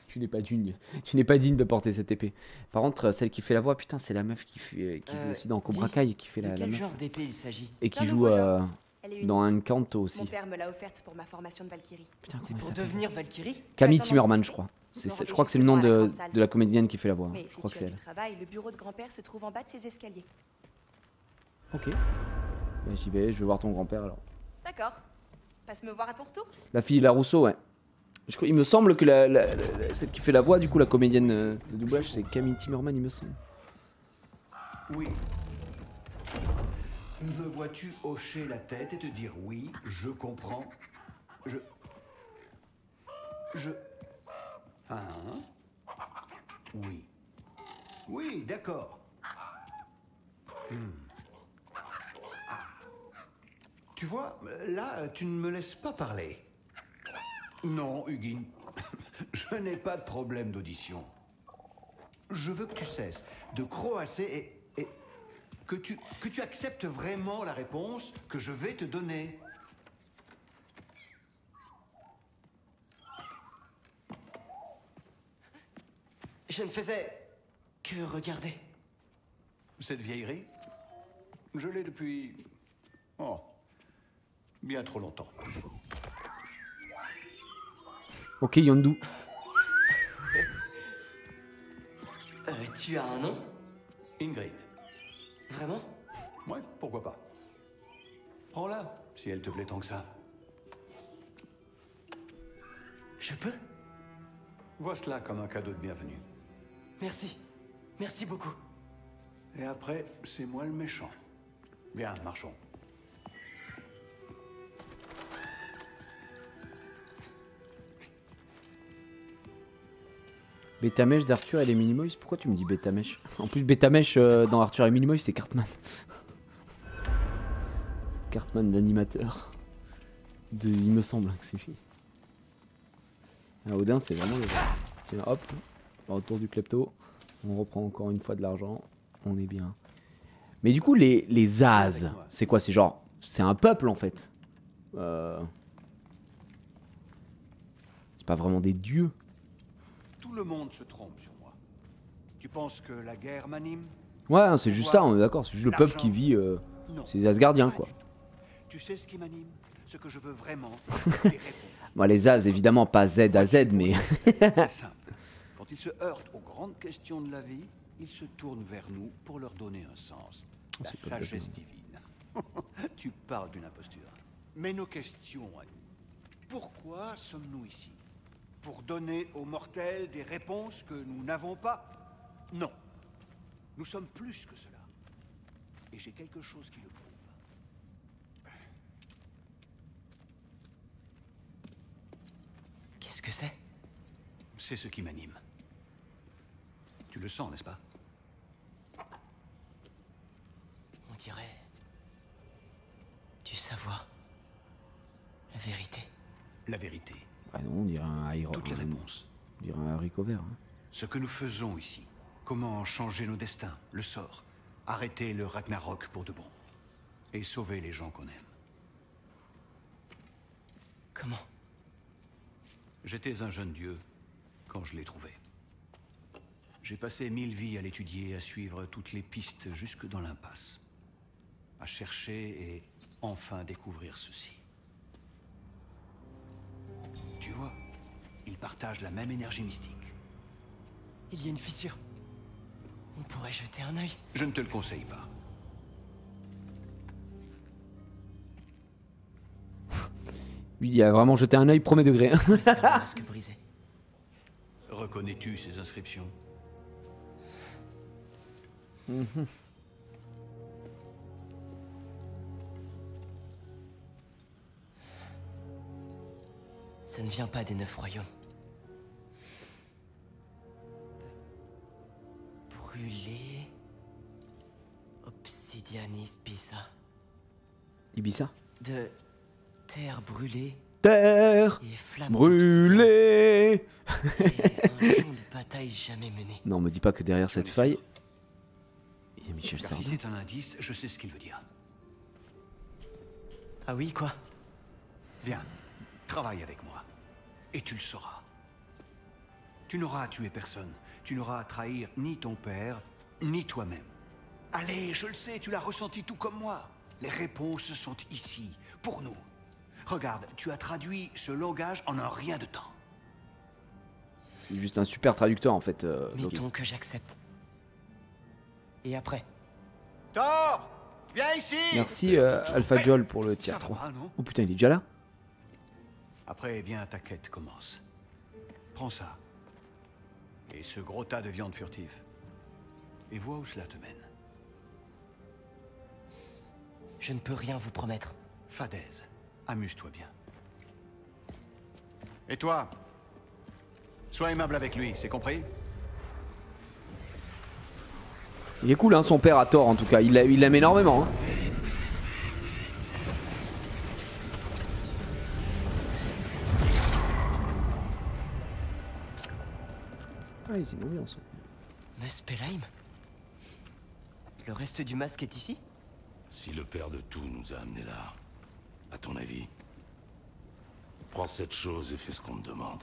Tu n'es pas digne. Tu n'es pas digne de porter cette épée. Par contre, celle qui fait la voix, putain, c'est la meuf qui joue aussi dans Cobra Kai, qui fait la quel meuf. genre d'épée il s'agit? Et qui joue dans Encanto aussi. Mon père me l'a offerte pour ma formation de Valkyrie. Putain, c'est pour devenir Valkyrie? Camille Timmerman, je crois. Je crois que c'est le nom de la comédienne qui fait la voix. Mais Je crois si que tu c'est as elle. du travail, le bureau de grand-père se trouve en bas de ces escaliers. Ok. Bah, j'y vais, je vais voir ton grand-père alors. D'accord. Passe me voir à ton retour. La fille La Rousseau, ouais. Il me semble que celle qui fait la voix, du coup, la comédienne de doublage, c'est Camille Timmerman, il me semble. Oui. Me vois-tu hocher la tête et te dire oui, je comprends. Hein? Oui. Oui, d'accord. Tu vois, là, tu ne me laisses pas parler. Non, Hugin, je n'ai pas de problème d'audition. Je veux que tu cesses de croasser et que tu acceptes vraiment la réponse que je vais te donner. Je ne faisais que regarder. Cette vieillerie, je l'ai depuis... Oh, bien trop longtemps. Ok, Yondu. Tu as un nom? Ingrid. Vraiment? Ouais, pourquoi pas. Prends-la, si elle te plaît tant que ça. Je peux? Vois cela comme un cadeau de bienvenue. Merci. Merci beaucoup. Et après, c'est moi le méchant. Bien, marchons. Bétamèche d'Arthur et les Minimoys. Pourquoi tu me dis Bétamèche? En plus, Bétamèche dans Arthur et les Minimoys, c'est Cartman. Cartman, l'animateur. Il me semble que c'est lui. Ah, Odin, c'est vraiment le. Tiens, hop, retour du klepto. On reprend encore une fois de l'argent. On est bien. Mais du coup, les As, c'est quoi? C'est genre. C'est un peuple en fait. C'est pas vraiment des dieux. Tout le monde se trompe sur moi. Tu penses que la guerre m'anime? Ouais, c'est juste ça, on est d'accord. C'est juste le peuple qui vit. C'est les Asgardiens quoi. Tu sais ce qui m'anime? Ce que je veux vraiment. Bon, les As, évidemment, pas Z à Z, mais. C'est simple. Quand ils se heurtent aux grandes questions de la vie, ils se tournent vers nous pour leur donner un sens. La sagesse divine. Tu parles d'une imposture. Mais nos questions à nous. Pourquoi sommes-nous ici? Pour donner aux mortels des réponses que nous n'avons pas? Non. Nous sommes plus que cela. Et j'ai quelque chose qui le prouve. Qu'est-ce que c'est? C'est ce qui m'anime. Tu le sens, n'est-ce pas? On dirait... du savoir. La vérité. La vérité. Ah non, on dirait un haricot. Toutes les réponses. On dirait un haricot vert. Hein. Ce que nous faisons ici. Comment changer nos destins, le sort. Arrêter le Ragnarok pour de bon. Et sauver les gens qu'on aime. Comment? J'étais un jeune dieu quand je l'ai trouvé. J'ai passé 1000 vies à l'étudier, à suivre toutes les pistes jusque dans l'impasse. À chercher et enfin découvrir ceci. Tu vois, ils partagent la même énergie mystique. Il y a une fissure. On pourrait jeter un œil. Je ne te le conseille pas. Lui, il a vraiment jeté un œil premier degré. C'est un masque brisé. Reconnais-tu ces inscriptions? Ça ne vient pas des 9 royaumes. Brûlé... Obsidianis Pisa. Ibiza. De... terre brûlée... Terre et flamme brûlée. et un champ de bataille jamais mené. Non, me dis pas que derrière cette faille, il y a Michel Car Sardin. si c'est un indice, je sais ce qu'il veut dire. Ah oui, quoi? Viens, travaille avec moi. Et tu le sauras. Tu n'auras à tuer personne. Tu n'auras à trahir ni ton père, ni toi-même. Allez, je le sais, tu l'as ressenti tout comme moi. Les réponses sont ici, pour nous. Regarde, tu as traduit ce langage en un rien de temps. C'est juste un super traducteur en fait. Mettons que j'accepte. Et après? Thor, viens ici. Merci Alpha Jol pour le tier 3. va, non? Oh putain, il est déjà là? Après, eh bien, ta quête commence. Prends ça. Et ce gros tas de viande furtive. Et vois où cela te mène. Je ne peux rien vous promettre. Fadaise, amuse-toi bien. Et toi? Sois aimable avec lui, c'est compris? Il est cool hein, son père à tort en tout cas, il l'aime énormément. Hein. Ah, c'est une ambiance. Muspelheim? Le reste du masque est ici? Si le père de tout nous a amenés là, à ton avis, prends cette chose et fais ce qu'on te demande.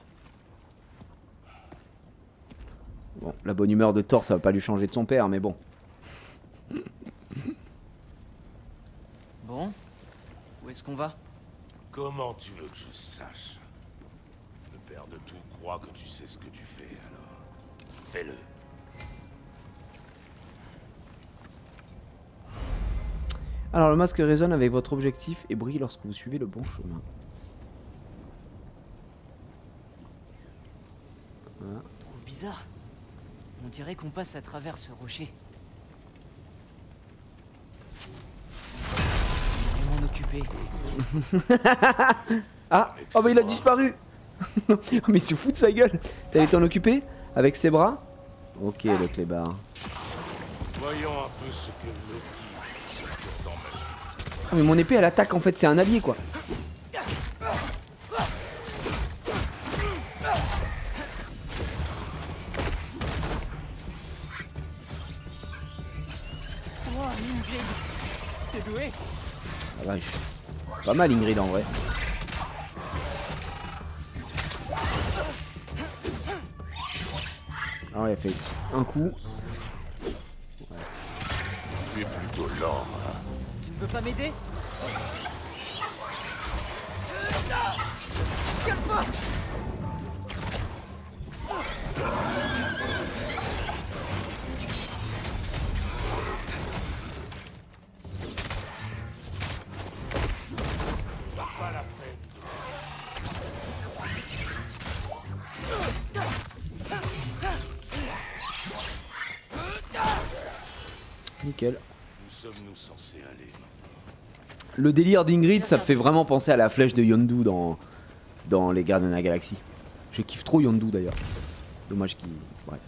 Bon, la bonne humeur de Thor, ça va pas lui changer de son père, mais bon. Bon, où est-ce qu'on va? Comment tu veux que je sache? Le père de tout croit que tu sais ce que tu fais, alors fais-le. Alors le masque résonne avec votre objectif et brille lorsque vous suivez le bon chemin. Voilà. Trop bizarre. On dirait qu'on passe à travers ce rocher. occupé. Ah, oh bah il a disparu. Mais il se fout de sa gueule. T'allais t'en occuper avec ses bras? Ok, le clébard. Voyons un peu ce que Loki se fait dans ma vie. Ah mais mon épée elle attaque en fait, c'est un allié quoi. Oh, Ingrid, t'es doué. Ah vache. Pas mal Ingrid en vrai. Ah ouais, elle fait un coup. Tu es plutôt lent, hein. Tu ne veux pas m'aider? Calme-toi. Pas la peine. Nickel. Où sommes-nous censés aller? Le délire d'Ingrid, ça me fait vraiment penser à la flèche de Yondu dans les Gardiens de la Galaxie. Je kiffe trop Yondu d'ailleurs. Dommage qu'il... Bref.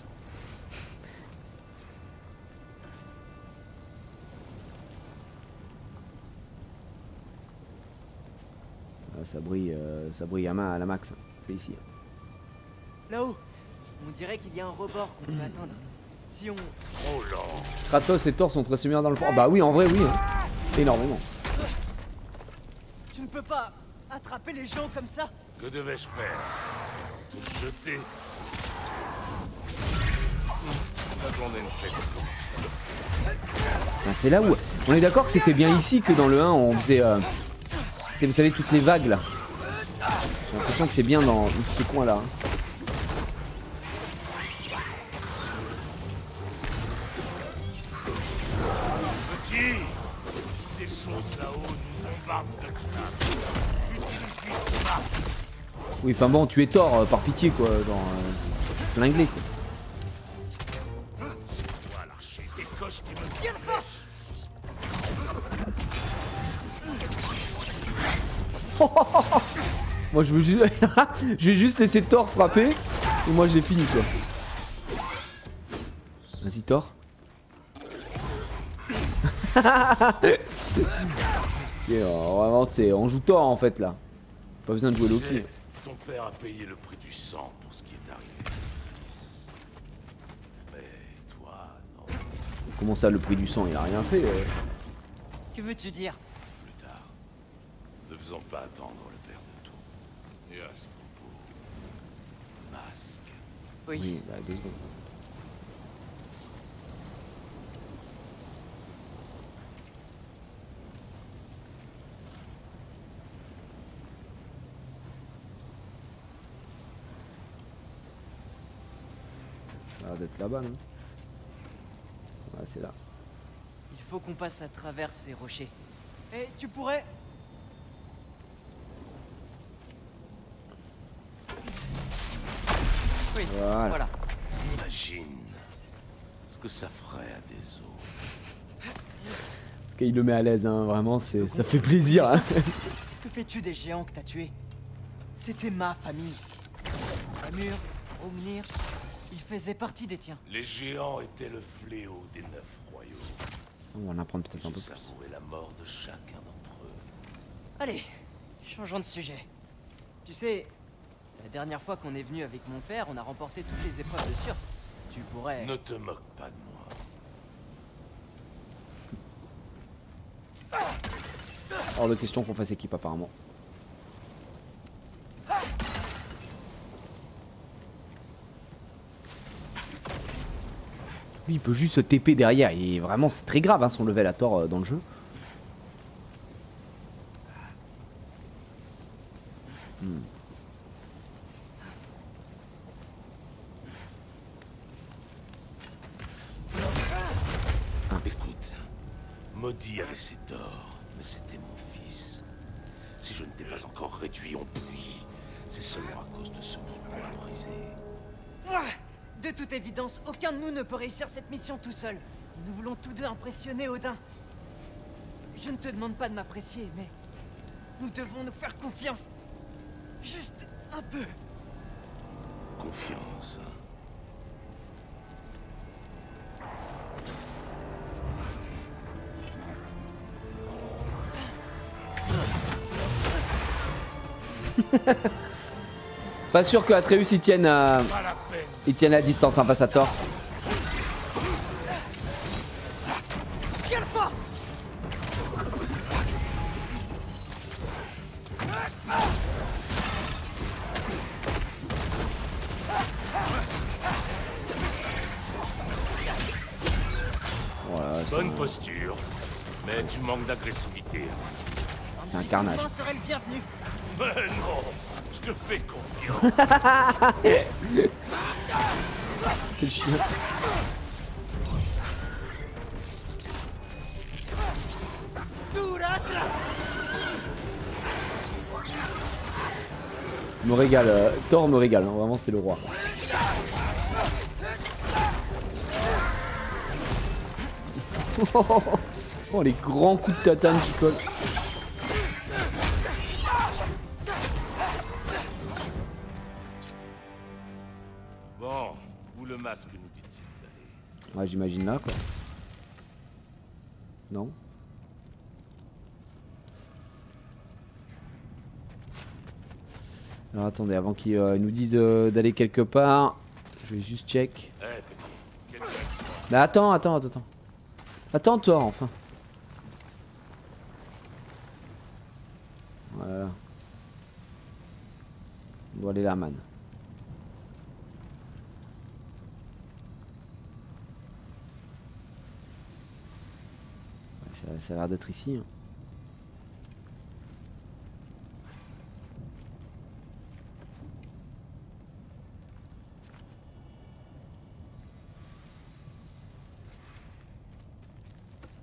Ah, ça brille à la max. C'est ici. Là-haut, on dirait qu'il y a un rebord qu'on peut atteindre. Si on... Oh lent. Kratos et Thor sont très similaires dans le fond. Ah bah oui, en vrai, oui. Hein. Énormément. Tu ne peux pas attraper les gens comme ça. Que devais-je faire? Te jeter? La journée ne fait que Ah, c'est là où... On est d'accord que c'était bien ici que dans le 1 on faisait... Vous savez, toutes les vagues là. J'ai l'impression que c'est bien dans ce coin là. Petit, ces choses là-haut nous bombardent de crainte. Utilise-les pas. Oui, enfin bon, tu es Thor par pitié quoi, genre... flingué quoi. C'est toi l'archer des coches qui me tiennent pas. Moi je veux juste... je vais juste laisser Thor frapper et moi j'ai fini quoi. Vas-y Thor. Vraiment c'est... On joue Thor en fait là. Pas besoin de jouer Loki. Ton père a payé le prix du sang pour ce qui est arrivé. Mais toi, non. Comment ça le prix du sang? Il a rien fait. Que veux-tu dire? Plus tard. Ne faisons pas attendre le père de tout. Et à ce propos, masque. Oui, bah 2 secondes. Ça a l'air d'être là-bas, non? Ouais, c'est là. Il faut qu'on passe à travers ces rochers. Et tu pourrais... Oui, voilà. Imagine ce que ça ferait à des os. Parce qu'il le met à l'aise, hein, vraiment, ça fait plaisir. Hein. Que fais-tu des géants que t'as tués? C'était ma famille. Amur, Omnir, ils faisaient partie des tiens. Les géants étaient le fléau des 9 royaumes. On va en apprendre peut-être un peu plus. Savourer la mort de chacun d'entre eux. Allez, changeons de sujet. Tu sais, la dernière fois qu'on est venu avec mon père, on a remporté toutes les épreuves de surf. Tu pourrais... Ne te moque pas de moi. Hors de question qu'on fasse équipe apparemment. Oui, il peut juste se TP derrière et vraiment c'est très grave hein, son level à Thor dans le jeu. Écoute, maudit avait ses torts, mais c'était mon fils. Si je ne t'ai pas encore réduit en bouillie, c'est seulement à cause de ce bois brisé. De toute évidence, aucun de nous ne peut réussir cette mission tout seul. Et nous voulons tous deux impressionner Odin. Je ne te demande pas de m'apprécier, mais Nous devons nous faire confiance. Juste un peu. Confiance. Pas sûr que Atreus il tienne à distance hein, face à Thor. Voilà, bonne posture, mais tu manques d'agressivité. C'est un carnage. Serait le bienvenu. Mais non, je te fais confiance. Quel chien. Me régale, Thor me régale, hein, vraiment c'est le roi. Oh les grands coups de tatane qui collent. Bon, où le masque nous dit-il d'aller? Ouais j'imagine là quoi. Non. Alors attendez, avant qu'ils nous disent d'aller quelque part, je vais juste check. Eh petit, quelle direction? Mais attends. Attends toi enfin. Voilà. On doit aller là, man. Ouais, ça a l'air d'être ici. Hein.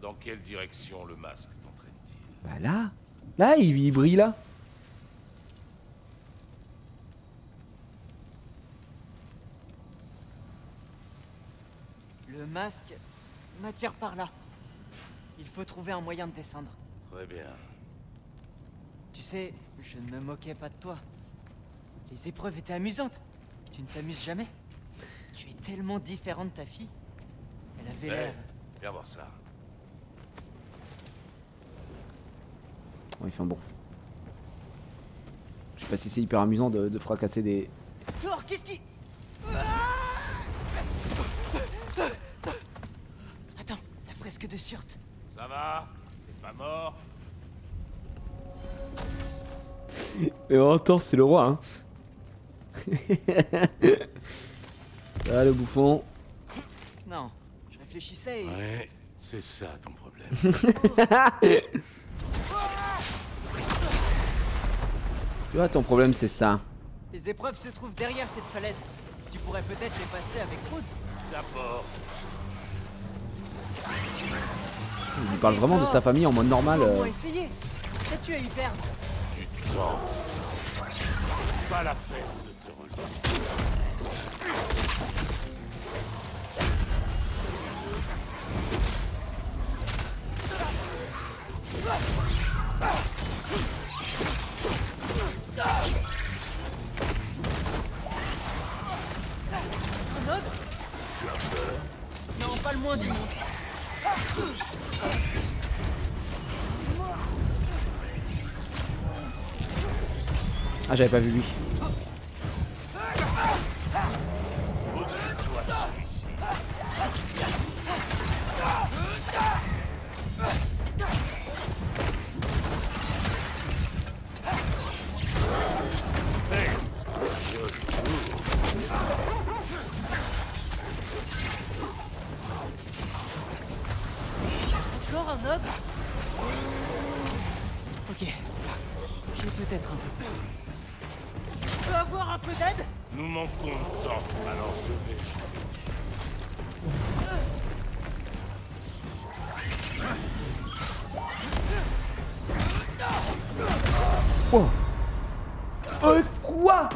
Dans quelle direction le masque t'entraîne-t-il? Bah là. Là, il brille là. Le masque m'attire par là. Il faut trouver un moyen de descendre. Très bien. Tu sais, je ne me moquais pas de toi. Les épreuves étaient amusantes. Tu ne t'amuses jamais. Tu es tellement différent de ta fille. Elle avait l'air... Viens voir ça. Oh, enfin bon. Je sais pas si c'est hyper amusant de fracasser des... Thor, qu'est-ce qui... Attends, la fresque de Surte. Ça va? T'es pas mort? Et oh, Thor, c'est le roi, hein. Ah, le bouffon. Non, je réfléchissais et... Ouais, c'est ça ton problème. Tu vois, ton problème, c'est ça. Les épreuves se trouvent derrière cette falaise. Tu pourrais peut-être les passer avec Rude. D'abord. Il parle vraiment de sa famille en mode normal. On va essayer. Qu'as-tu à y perdre? Du temps. Pas la peine de te relever. Un ogre? Tu as peur? Non, pas le moins du monde. Ah, j'avais pas vu lui. Au-dessus de toi, celui-ci. Hey, joli tour. Encore un ogre? Ok. J'ai peut-être un peu peur. Je peux avoir un peu d'aide? Nous manquons de temps, alors je vais. Oh. Quoi?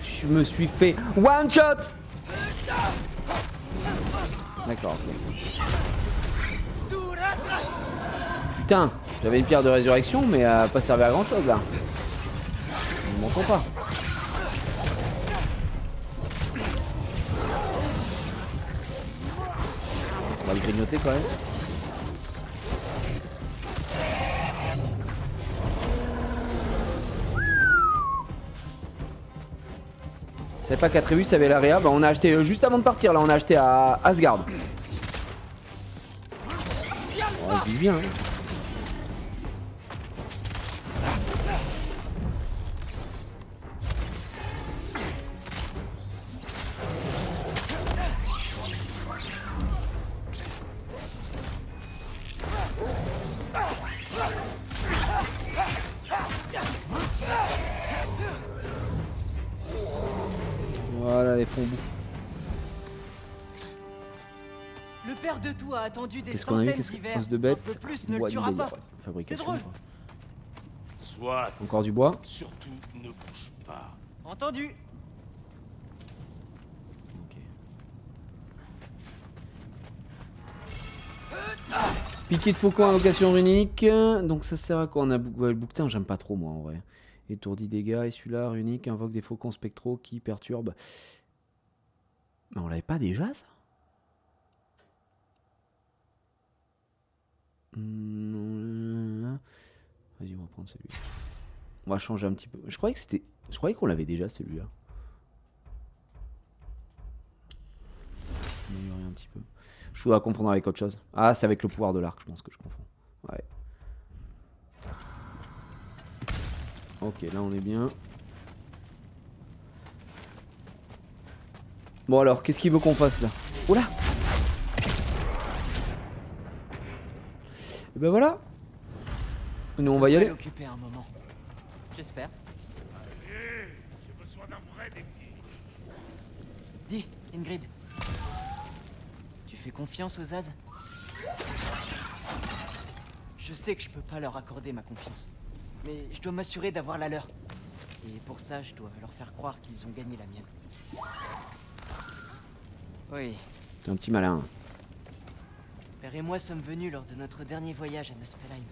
Je me suis fait one shot. D'accord, ok. Putain, j'avais une pierre de résurrection, mais elle a pas servi à grand chose là. On m'entend pas. On va le grignoter quand même. Je savais pas qu'Atreus avait l'area. Bah, on a acheté juste avant de partir là, on a acheté à Asgard. Oh, il vit bien. Hein. Voilà les fonds bouts. Le père de tout a attendu des Qu'est-ce qu'on a eu? centaines Qu'est-ce d'hivers. qu'on de bête? Un peu plus ne Bois le du tuera délire, pas. ouais. Fabrication. C'est drôle. Quoi. Soit. Encore du bois. Surtout, ne bouge pas. Entendu. Piquet de faucon à location runique. Donc ça sert à quoi? On a le bouquetin, j'aime pas trop moi en vrai. Étourdi dégâts, et celui-là, runique, invoque des faucons spectraux qui perturbent. Mais on l'avait pas déjà ça? Vas-y, on va prendre celui-là. On va changer un petit peu. Je croyais que c'était. Je croyais qu'on l'avait déjà celui-là. Améliorer un petit peu. Je dois confondre avec autre chose. Ah, c'est avec le pouvoir de l'arc, je pense que je confonds. Ouais. Ok, là on est bien. Bon alors, qu'est-ce qu'il veut qu'on fasse là? Oh là! Et ben voilà! Nous on va y aller. Occuper un moment. J'espère. Allez, j'ai besoin d'un vrai défi. Dis, Ingrid. Tu fais confiance aux As? Je sais que je peux pas leur accorder ma confiance. Mais je dois m'assurer d'avoir la leur. Et pour ça, je dois leur faire croire qu'ils ont gagné la mienne. Oui. T'es un petit malin. Père et moi sommes venus lors de notre dernier voyage à Muspelheim.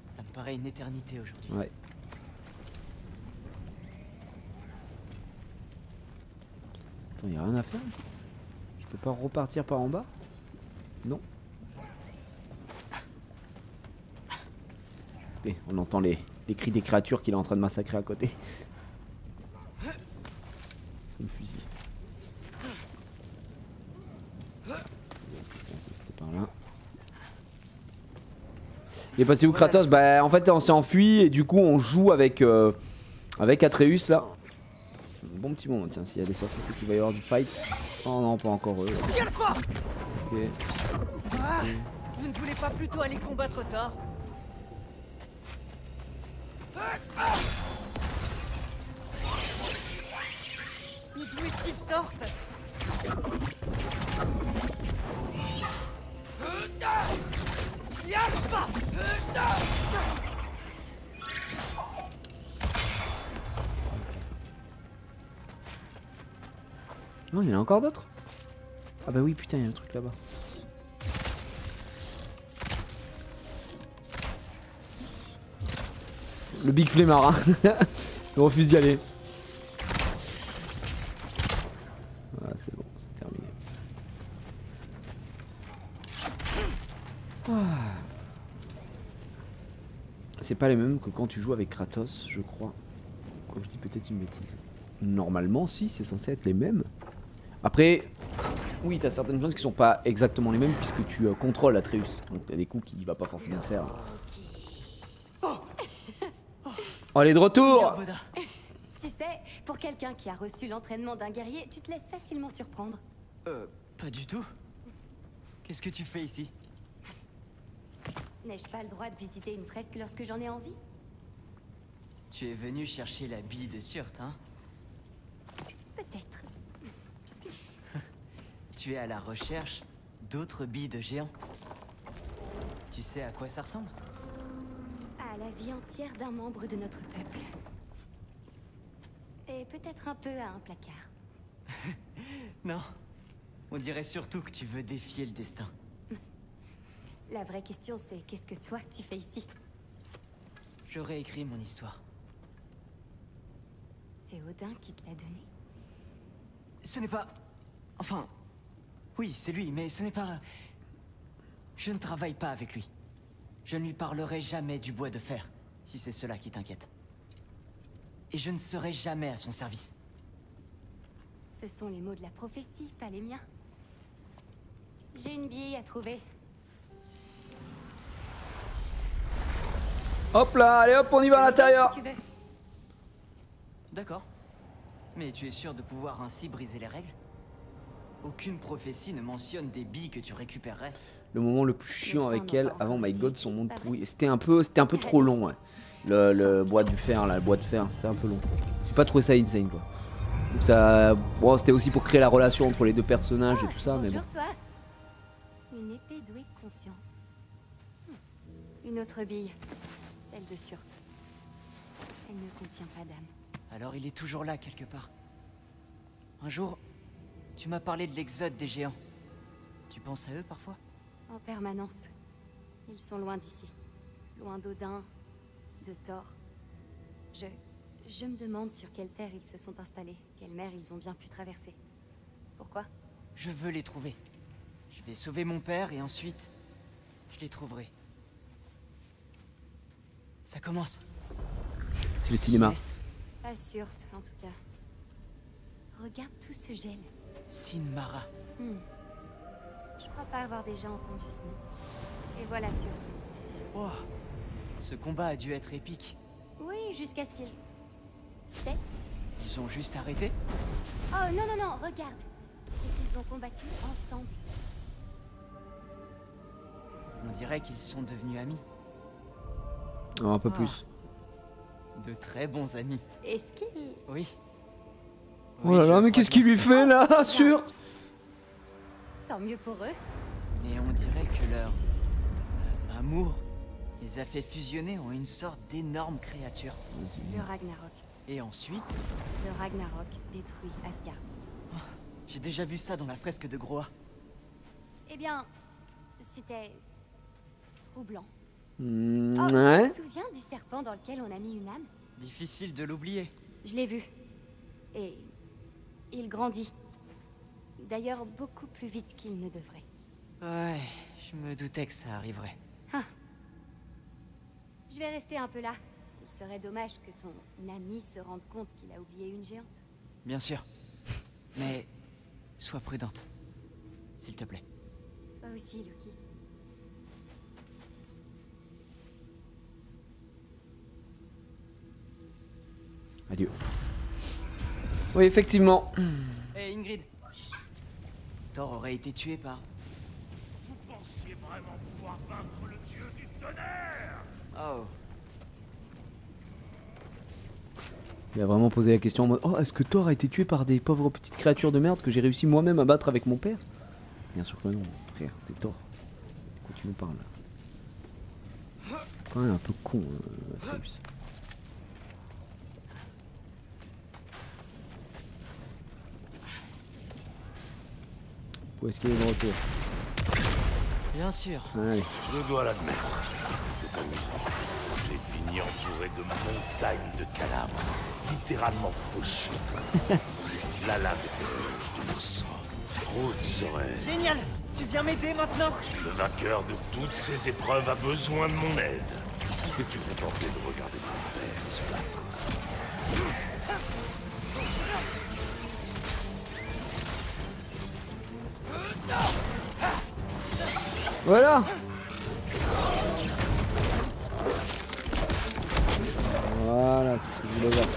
Ça me paraît une éternité aujourd'hui. Ouais. Attends, y'a rien à faire ici? Je peux pas repartir par en bas? Non. Ok, on entend les cris des créatures qu'il est en train de massacrer à côté. Le fusil. Je pensais que c'était par là. Il est passé où Kratos? Bah en fait on s'est enfui et du coup on joue avec avec Atreus là. Bon petit moment, tiens, s'il y a des sorties c'est qu'il va y avoir du fight. Oh non, pas encore eux. Ok. Ah, vous ne voulez pas plutôt aller combattre Thor? Mais d'où est-ce qu'ils sortent? Non, il y en a encore d'autres? Ah bah oui, putain, il y a un truc là-bas. Le Big Flemmard, hein. Il refuse d'y aller. Voilà, c'est bon, c'est terminé. Ah. C'est pas les mêmes que quand tu joues avec Kratos, je crois. Quoi, je dis peut-être une bêtise. Normalement, si, c'est censé être les mêmes. Après, oui, t'as certaines choses qui sont pas exactement les mêmes puisque tu contrôles Atreus. Donc t'as des coups qu'il va pas forcément faire. Oh, elle est de retour! Tu sais, pour quelqu'un qui a reçu l'entraînement d'un guerrier, tu te laisses facilement surprendre. Pas du tout. Qu'est-ce que tu fais ici? N'ai-je pas le droit de visiter une fresque lorsque j'en ai envie? Tu es venu chercher la bille de Surt, hein? Peut-être. Tu es à la recherche d'autres billes de géants. Tu sais à quoi ça ressemble? À la vie entière d'un membre de notre peuple. Et peut-être un peu à un placard. Non. On dirait surtout que tu veux défier le destin. La vraie question, c'est qu'est-ce que toi, tu fais ici? Je réécris mon histoire. C'est Odin qui te l'a donné? Ce n'est pas... Enfin... Oui, c'est lui, mais ce n'est pas... Je ne travaille pas avec lui. Je ne lui parlerai jamais du bois de fer, si c'est cela qui t'inquiète. Et je ne serai jamais à son service. Ce sont les mots de la prophétie, pas les miens. J'ai une bille à trouver. Hop là, allez hop, on y va à l'intérieur. Si tu veux. D'accord. Mais tu es sûr de pouvoir ainsi briser les règles? Aucune prophétie ne mentionne des billes que tu récupérerais. Le moment le plus chiant avec elle, avant My God, son monde pourri. C'était un peu trop long, ouais. Le bois du fer, là, le bois de fer, c'était un peu long. J'ai pas trouvé ça insane, quoi. Donc ça, bon, c'était aussi pour créer la relation entre les deux personnages et tout ça, mais bon. Bonjour, toi. Une épée douée de conscience. Une autre bille, celle de Surt. Elle ne contient pas d'âme. Alors il est toujours là, quelque part. Un jour, tu m'as parlé de l'exode des géants. Tu penses à eux, parfois? En permanence. Ils sont loin d'ici. Loin d'Odin, de Thor. Je me demande sur quelle terre ils se sont installés, quelle mer ils ont bien pu traverser. Pourquoi? Je veux les trouver. Je vais sauver mon père et ensuite, je les trouverai. Ça commence. C'est le cinéma. Pas Surt, en tout cas. Regarde tout ce gel. Sinmara. Je crois pas avoir déjà entendu ce nom. Et voilà Surt. Oh, ce combat a dû être épique. Oui, jusqu'à ce qu'il cesse. Ils ont juste arrêté? Oh non, non, non, regarde. C'est qu'ils ont combattu ensemble. On dirait qu'ils sont devenus amis. Oh, un peu plus. De très bons amis. Est-ce qu'il... Oui. Oh là là, mais qu'est-ce qu'il lui fait là, Surt? Tant mieux pour eux. Mais on dirait que leur amour les a fait fusionner en une sorte d'énorme créature. Le Ragnarok. Et ensuite... Le Ragnarok détruit Asgard. Oh, j'ai déjà vu ça dans la fresque de Groa. Eh bien, c'était... troublant. Ouais. Tu te souviens du serpent dans lequel on a mis une âme? Difficile de l'oublier. Je l'ai vu. Et... il grandit. D'ailleurs, beaucoup plus vite qu'il ne devrait. Ouais, je me doutais que ça arriverait. Ah. Je vais rester un peu là. Il serait dommage que ton ami se rende compte qu'il a oublié une géante. Bien sûr. Mais... sois prudente. S'il te plaît. Toi aussi, Loki. Adieu. Oui, effectivement. Hey Ingrid. Thor aurait été tué par... Vous pensiez vraiment pouvoir vaincre le dieu du tonnerre? Oh. Il a vraiment posé la question en mode: oh, est-ce que Thor a été tué par des pauvres petites créatures de merde que j'ai réussi moi-même à battre avec mon père? Bien sûr que non, frère, c'est Thor. De quoi tu nous parles là? Quand même un peu con, Atreus. Où est-ce qu'il est de retour? Bien sûr. Allez. Je dois l'admettre. C'est amusant. J'ai fini entouré de montagnes de cadavres, littéralement fauchés. La lame est de sang. Trop de serait. Génial! Tu viens m'aider maintenant? Le vainqueur de toutes ces épreuves a besoin de mon aide. T'es-tu contenté de regarder ton père se battre? Voilà. Voilà, c'est ce que je voulais voir.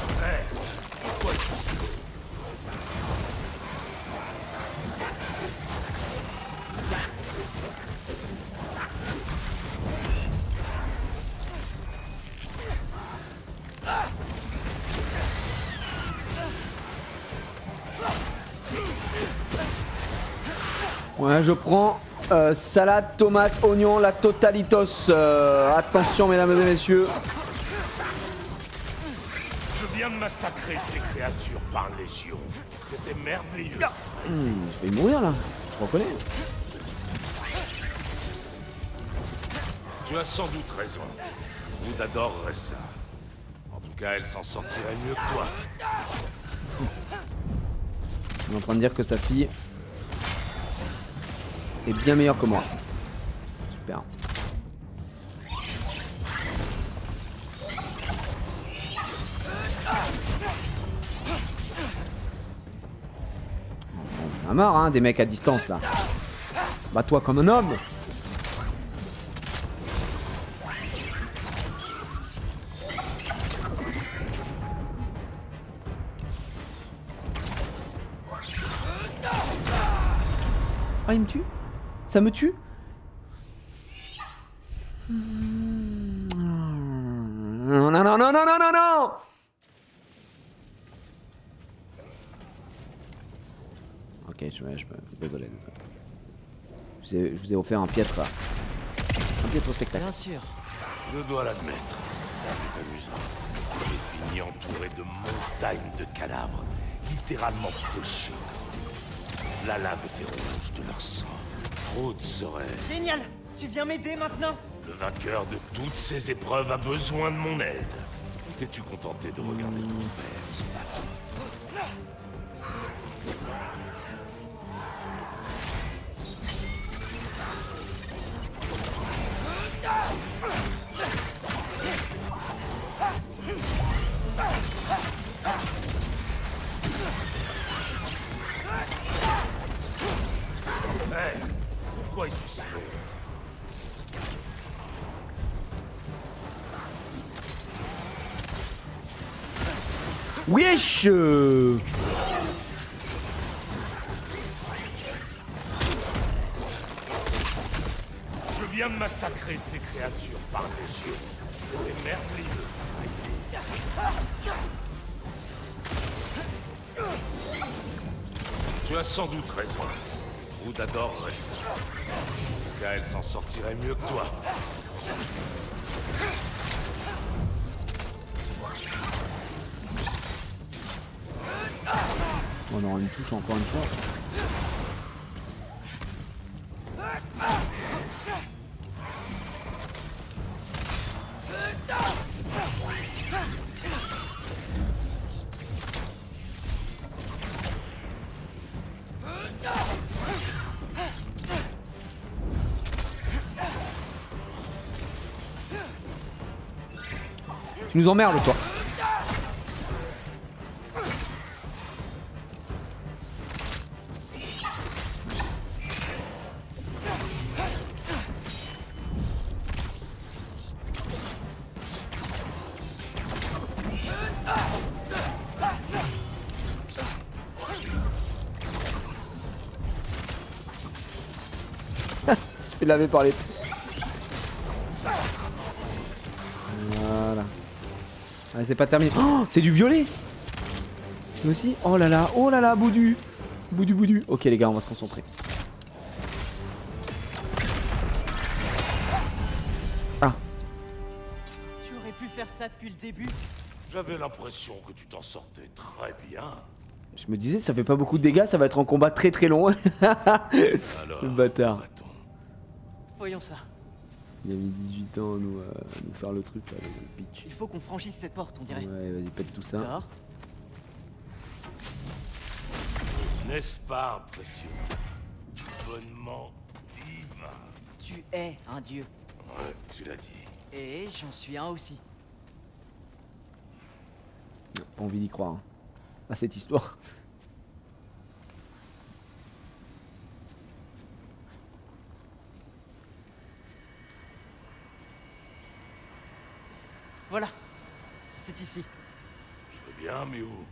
Ouais, je prends salade, tomate, oignon, la totalitos. Attention, mesdames et messieurs. Je viens de massacrer ces créatures par légion. C'était merveilleux. Je vais mourir là, je reconnais. Tu as sans doute raison. Rude adorerait ça. En tout cas, elle s'en sortirait mieux que toi. On est en train de dire que sa fille est bien meilleure que moi. Super. On a marre hein, des mecs à distance là. Bats-toi comme un homme. Ah il me tue? Ça me tue? Non non non non non non non. Ok, désolé. Je vous ai offert un piètre spectacle. Bien sûr. Je dois l'admettre. C'est amusant. J'ai fini entouré de montagnes de cadavres, littéralement fauchés. La lave était rouge de leur sang. Rude serait... Génial! Tu viens m'aider maintenant? Le vainqueur de toutes ces épreuves a besoin de mon aide. T'es-tu contenté de regarder ton père se battre? Hey, pourquoi es-tu si long? Wesh Je viens de massacrer ces créatures par des yeux. C'était merveilleux. Tu as sans doute raison. Rude adorerait ça. En tout cas, elle s'en sortirait mieux que toi. On aura une touche encore une fois. Tu nous emmerdes toi. Je fais laver par les... Voilà. Allez, c'est pas terminé. Oh, c'est du violet. Nous aussi. Oh là là, Boudu. Boudu. Ok les gars, on va se concentrer. Ah. Tu aurais pu faire ça depuis le début. J'avais l'impression que tu t'en sortais très bien. Je me disais, ça fait pas beaucoup de dégâts, ça va être un combat très très long. Alors, le bâtard. Voyons ça. Il a mis 18 ans à nous faire le truc là, le pitch. Il faut qu'on franchisse cette porte, on dirait. Ouais, vas-y, pète tout ça. Dehors. N'est-ce pas impressionnant? Bonnement divin. Tu es un dieu. Ouais, tu l'as dit. Et j'en suis un aussi. Pas envie d'y croire hein, à cette histoire. Voilà. C'est ici. Je veux bien, mais où?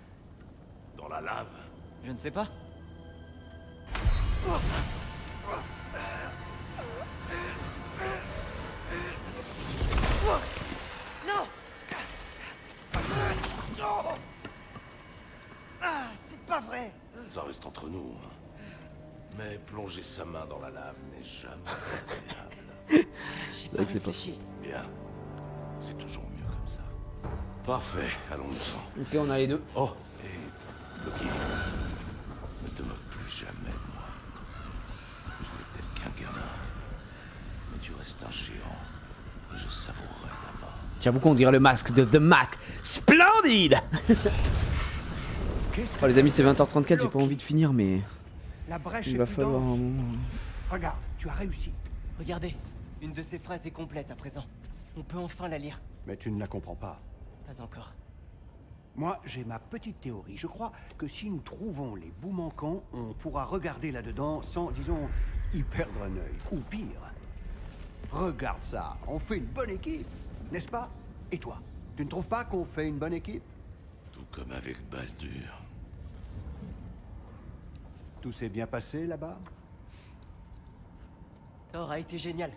Dans la lave? Je ne sais pas. Non! Ah, c'est pas vrai! Ça reste entre nous. Hein. Mais plonger sa main dans la lave n'est jamais agréable. J'ai pas réfléchi. Bien. C'est toujours mieux comme ça. Parfait, allons-nous-en. Ok, on a les deux. Oh, et Loki, ne te moque plus jamais de moi. Je n'ai peut-être qu'un gamin, mais tu restes un géant. je savourerai ta mort. J'avoue qu'on dirait le masque de The Mask. Splendide. Oh les amis, c'est 20h34, j'ai pas envie de finir, mais... La brèche il va est plus falloir un dense. moment. Regarde, tu as réussi. Regardez, une de ces phrases est complète à présent. On peut enfin la lire. Mais tu ne la comprends pas. Pas encore. Moi, j'ai ma petite théorie. Je crois que si nous trouvons les bouts manquants, on pourra regarder là-dedans sans, disons, y perdre un œil. Ou pire. Regarde ça, on fait une bonne équipe, n'est-ce pas? Et toi, tu ne trouves pas qu'on fait une bonne équipe? Tout comme avec Baldur. Tout s'est bien passé là-bas? Thor a été génial.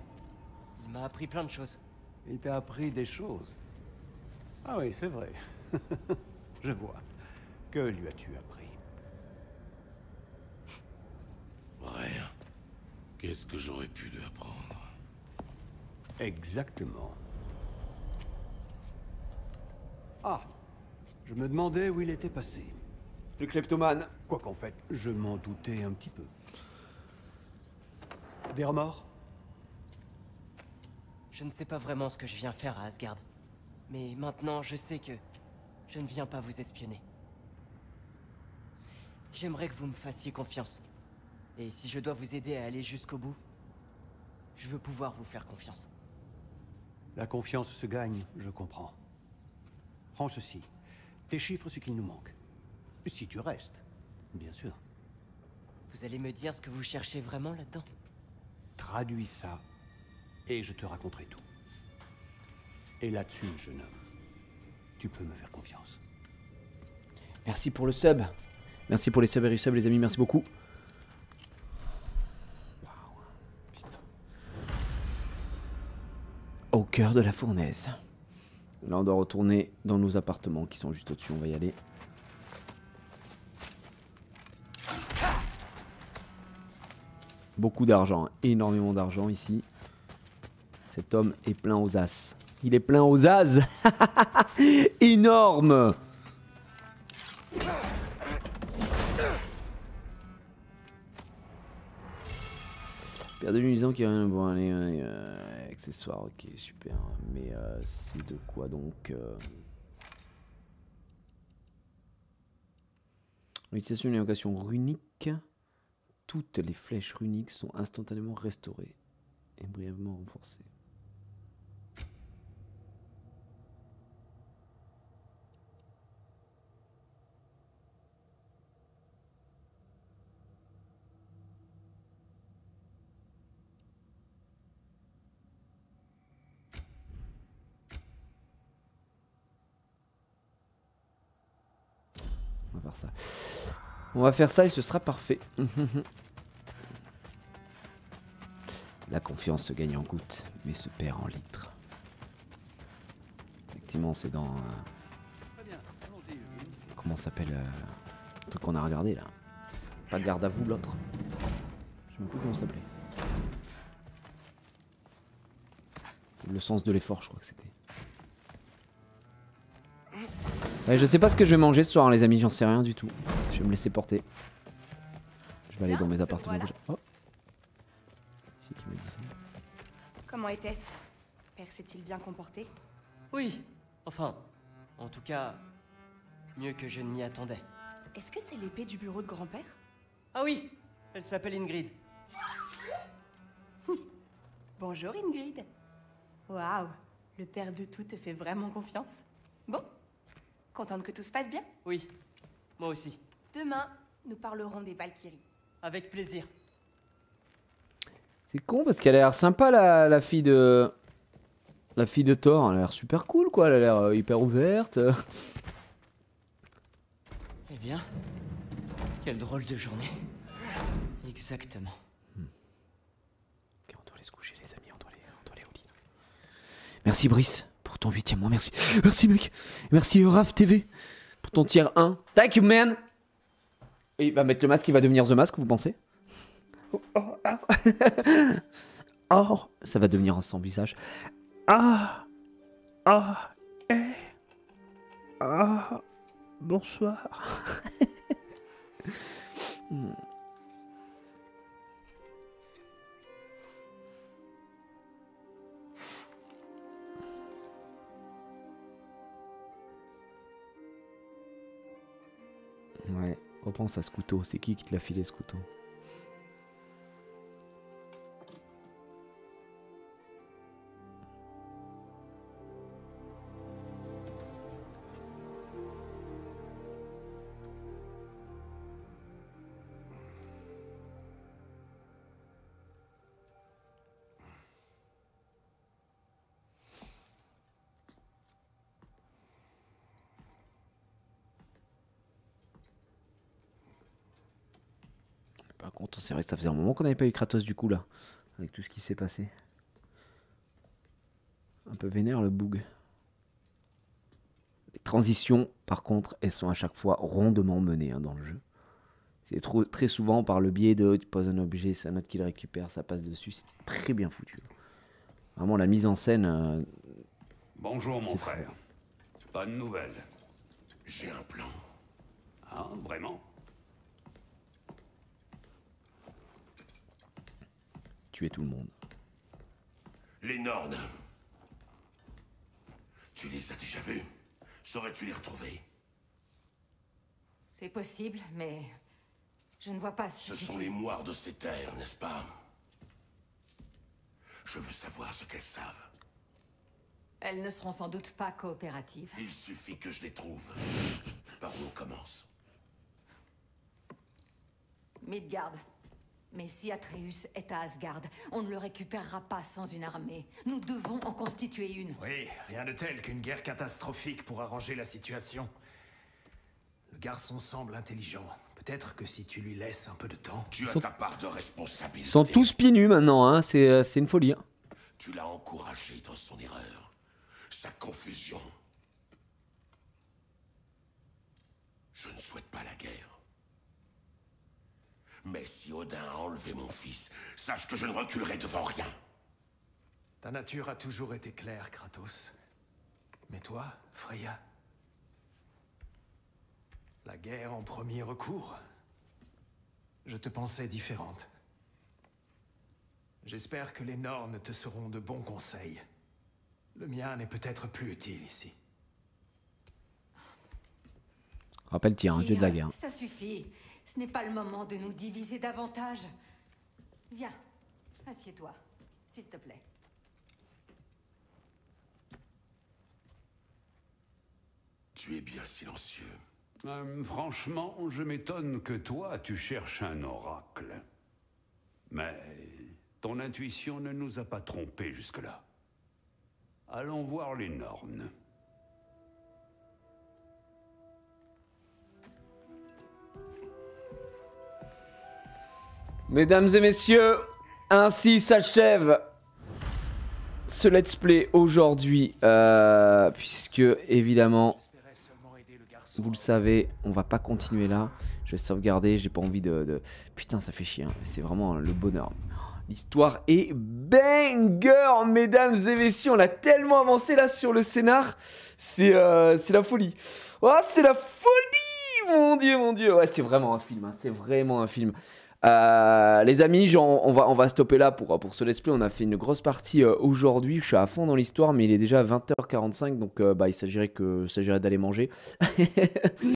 Il m'a appris plein de choses. Il t'a appris des choses. Ah oui, c'est vrai. Je vois. Que lui as-tu appris? Rien. Qu'est-ce que j'aurais pu lui apprendre? Exactement. Ah, je me demandais où il était passé. Le kleptomane. Quoi qu'en fait, je m'en doutais un petit peu. Des remords? Je ne sais pas vraiment ce que je viens faire à Asgard. Mais maintenant, je sais que je ne viens pas vous espionner. J'aimerais que vous me fassiez confiance. Et si je dois vous aider à aller jusqu'au bout, je veux pouvoir vous faire confiance. La confiance se gagne, je comprends. Prends ceci. Déchiffre ce qu'il nous manque. Si tu restes, bien sûr. Vous allez me dire ce que vous cherchez vraiment là-dedans? Traduis ça, et je te raconterai tout. Et là-dessus, jeune homme, tu peux me faire confiance. Merci pour le sub. Merci pour les subs et resubs les amis, merci beaucoup. Au cœur de la fournaise. Là on doit retourner dans nos appartements qui sont juste au-dessus, on va y aller. Beaucoup d'argent, énormément d'argent ici. Cet homme est plein aux as. Il est plein aux as. Énorme. Père de luisant qui a rien. Bon, allez, accessoires, ok, super. Mais c'est de quoi donc Utilisation d'une évocation runique. Toutes les flèches runiques sont instantanément restaurées et brièvement renforcées. On va faire ça. On va faire ça et ce sera parfait. La confiance se gagne en gouttes, mais se perd en litres. Effectivement, c'est dans... comment s'appelle le truc qu'on a regardé là? Pas garde à vous, l'autre. Je sais même plus comment ça s'appelait. Le sens de l'effort, je crois que c'était. Ouais, je sais pas ce que je vais manger ce soir, hein, les amis, j'en sais rien du tout. Je vais me laisser porter. Je vais aller dans mes appartements déjà. Oh. C'est qui m'a dit ça? Comment était-ce? Père s'est-il bien comporté? Oui, enfin, en tout cas, mieux que je ne m'y attendais. Est-ce que c'est l'épée du bureau de grand-père? Ah oui, elle s'appelle Ingrid. Bonjour Ingrid. Waouh, le père de tout te fait vraiment confiance. Bon, contente que tout se passe bien? Oui, moi aussi. Demain, nous parlerons des Valkyries. Avec plaisir. C'est con parce qu'elle a l'air sympa la fille de... La fille de Thor, elle a l'air super cool quoi, elle a l'air hyper ouverte. Eh bien, quelle drôle de journée. Exactement. Ok, on doit aller se coucher les amis, on doit aller au lit. Merci Brice pour ton 8e mois, merci. Merci mec. Merci Raph TV pour ton tier 1. Thank you man. Et il va mettre le masque, il va devenir The Mask, vous pensez? Oh, ça va devenir un sans visage. Bonsoir. Repense à ce couteau. C'est qui te l'a filé ce couteau? Par contre, c'est vrai que ça faisait un moment qu'on n'avait pas eu Kratos du coup là, avec tout ce qui s'est passé. Un peu vénère le boug. Les transitions, par contre, elles sont à chaque fois rondement menées dans le jeu. C'est très souvent par le biais de tu poses un objet, c'est un autre qui le récupère, ça passe dessus, c'est très bien foutu. Vraiment la mise en scène. Bonjour mon frère. Bonne nouvelle. J'ai un plan. Ah, vraiment? Tuer tout le monde. Les Nornes. Tu les as déjà vus? Saurais-tu les retrouver? C'est possible, mais je ne vois pas si... Ce sont les moires de ces terres, n'est-ce pas? Je veux savoir ce qu'elles savent. Elles ne seront sans doute pas coopératives. Il suffit que je les trouve. Par où on commence? Midgard. Mais si Atreus est à Asgard, on ne le récupérera pas sans une armée. Nous devons en constituer une. Oui, rien de tel qu'une guerre catastrophique pour arranger la situation. Le garçon semble intelligent. Peut-être que si tu lui laisses un peu de temps... Tu as ta part de responsabilité. Ils sont tous pieds nus maintenant, hein. C'est une folie. Hein. Tu l'as encouragé dans son erreur, sa confusion. Je ne souhaite pas la guerre. Mais si Odin a enlevé mon fils, sache que je ne reculerai devant rien. Ta nature a toujours été claire, Kratos. Mais toi, Freya? La guerre en premier recours? Je te pensais différente. J'espère que les Nornes te seront de bons conseils. Le mien n'est peut-être plus utile ici. Rappelle, tiens, un dieu de la guerre. Ça suffit. Ce n'est pas le moment de nous diviser davantage. Viens, assieds-toi, s'il te plaît. Tu es bien silencieux. Franchement, je m'étonne que toi, tu cherches un oracle. Mais ton intuition ne nous a pas trompés jusque-là. Allons voir les Nornes. Mesdames et messieurs, ainsi s'achève ce let's play aujourd'hui, puisque évidemment, vous le savez, on va pas continuer là. Je vais sauvegarder, j'ai pas envie de... Putain, ça fait chier, hein. C'est vraiment le bonheur. L'histoire est banger, mesdames et messieurs. On a tellement avancé là sur le scénar, c'est la folie. Oh, c'est la folie, mon dieu, mon dieu. Ouais, c'est vraiment un film, hein. C'est vraiment un film. Les amis, on va stopper là pour ce let's play. On a fait une grosse partie aujourd'hui. Je suis à fond dans l'histoire, mais il est déjà 20h45, donc il s'agirait d'aller manger.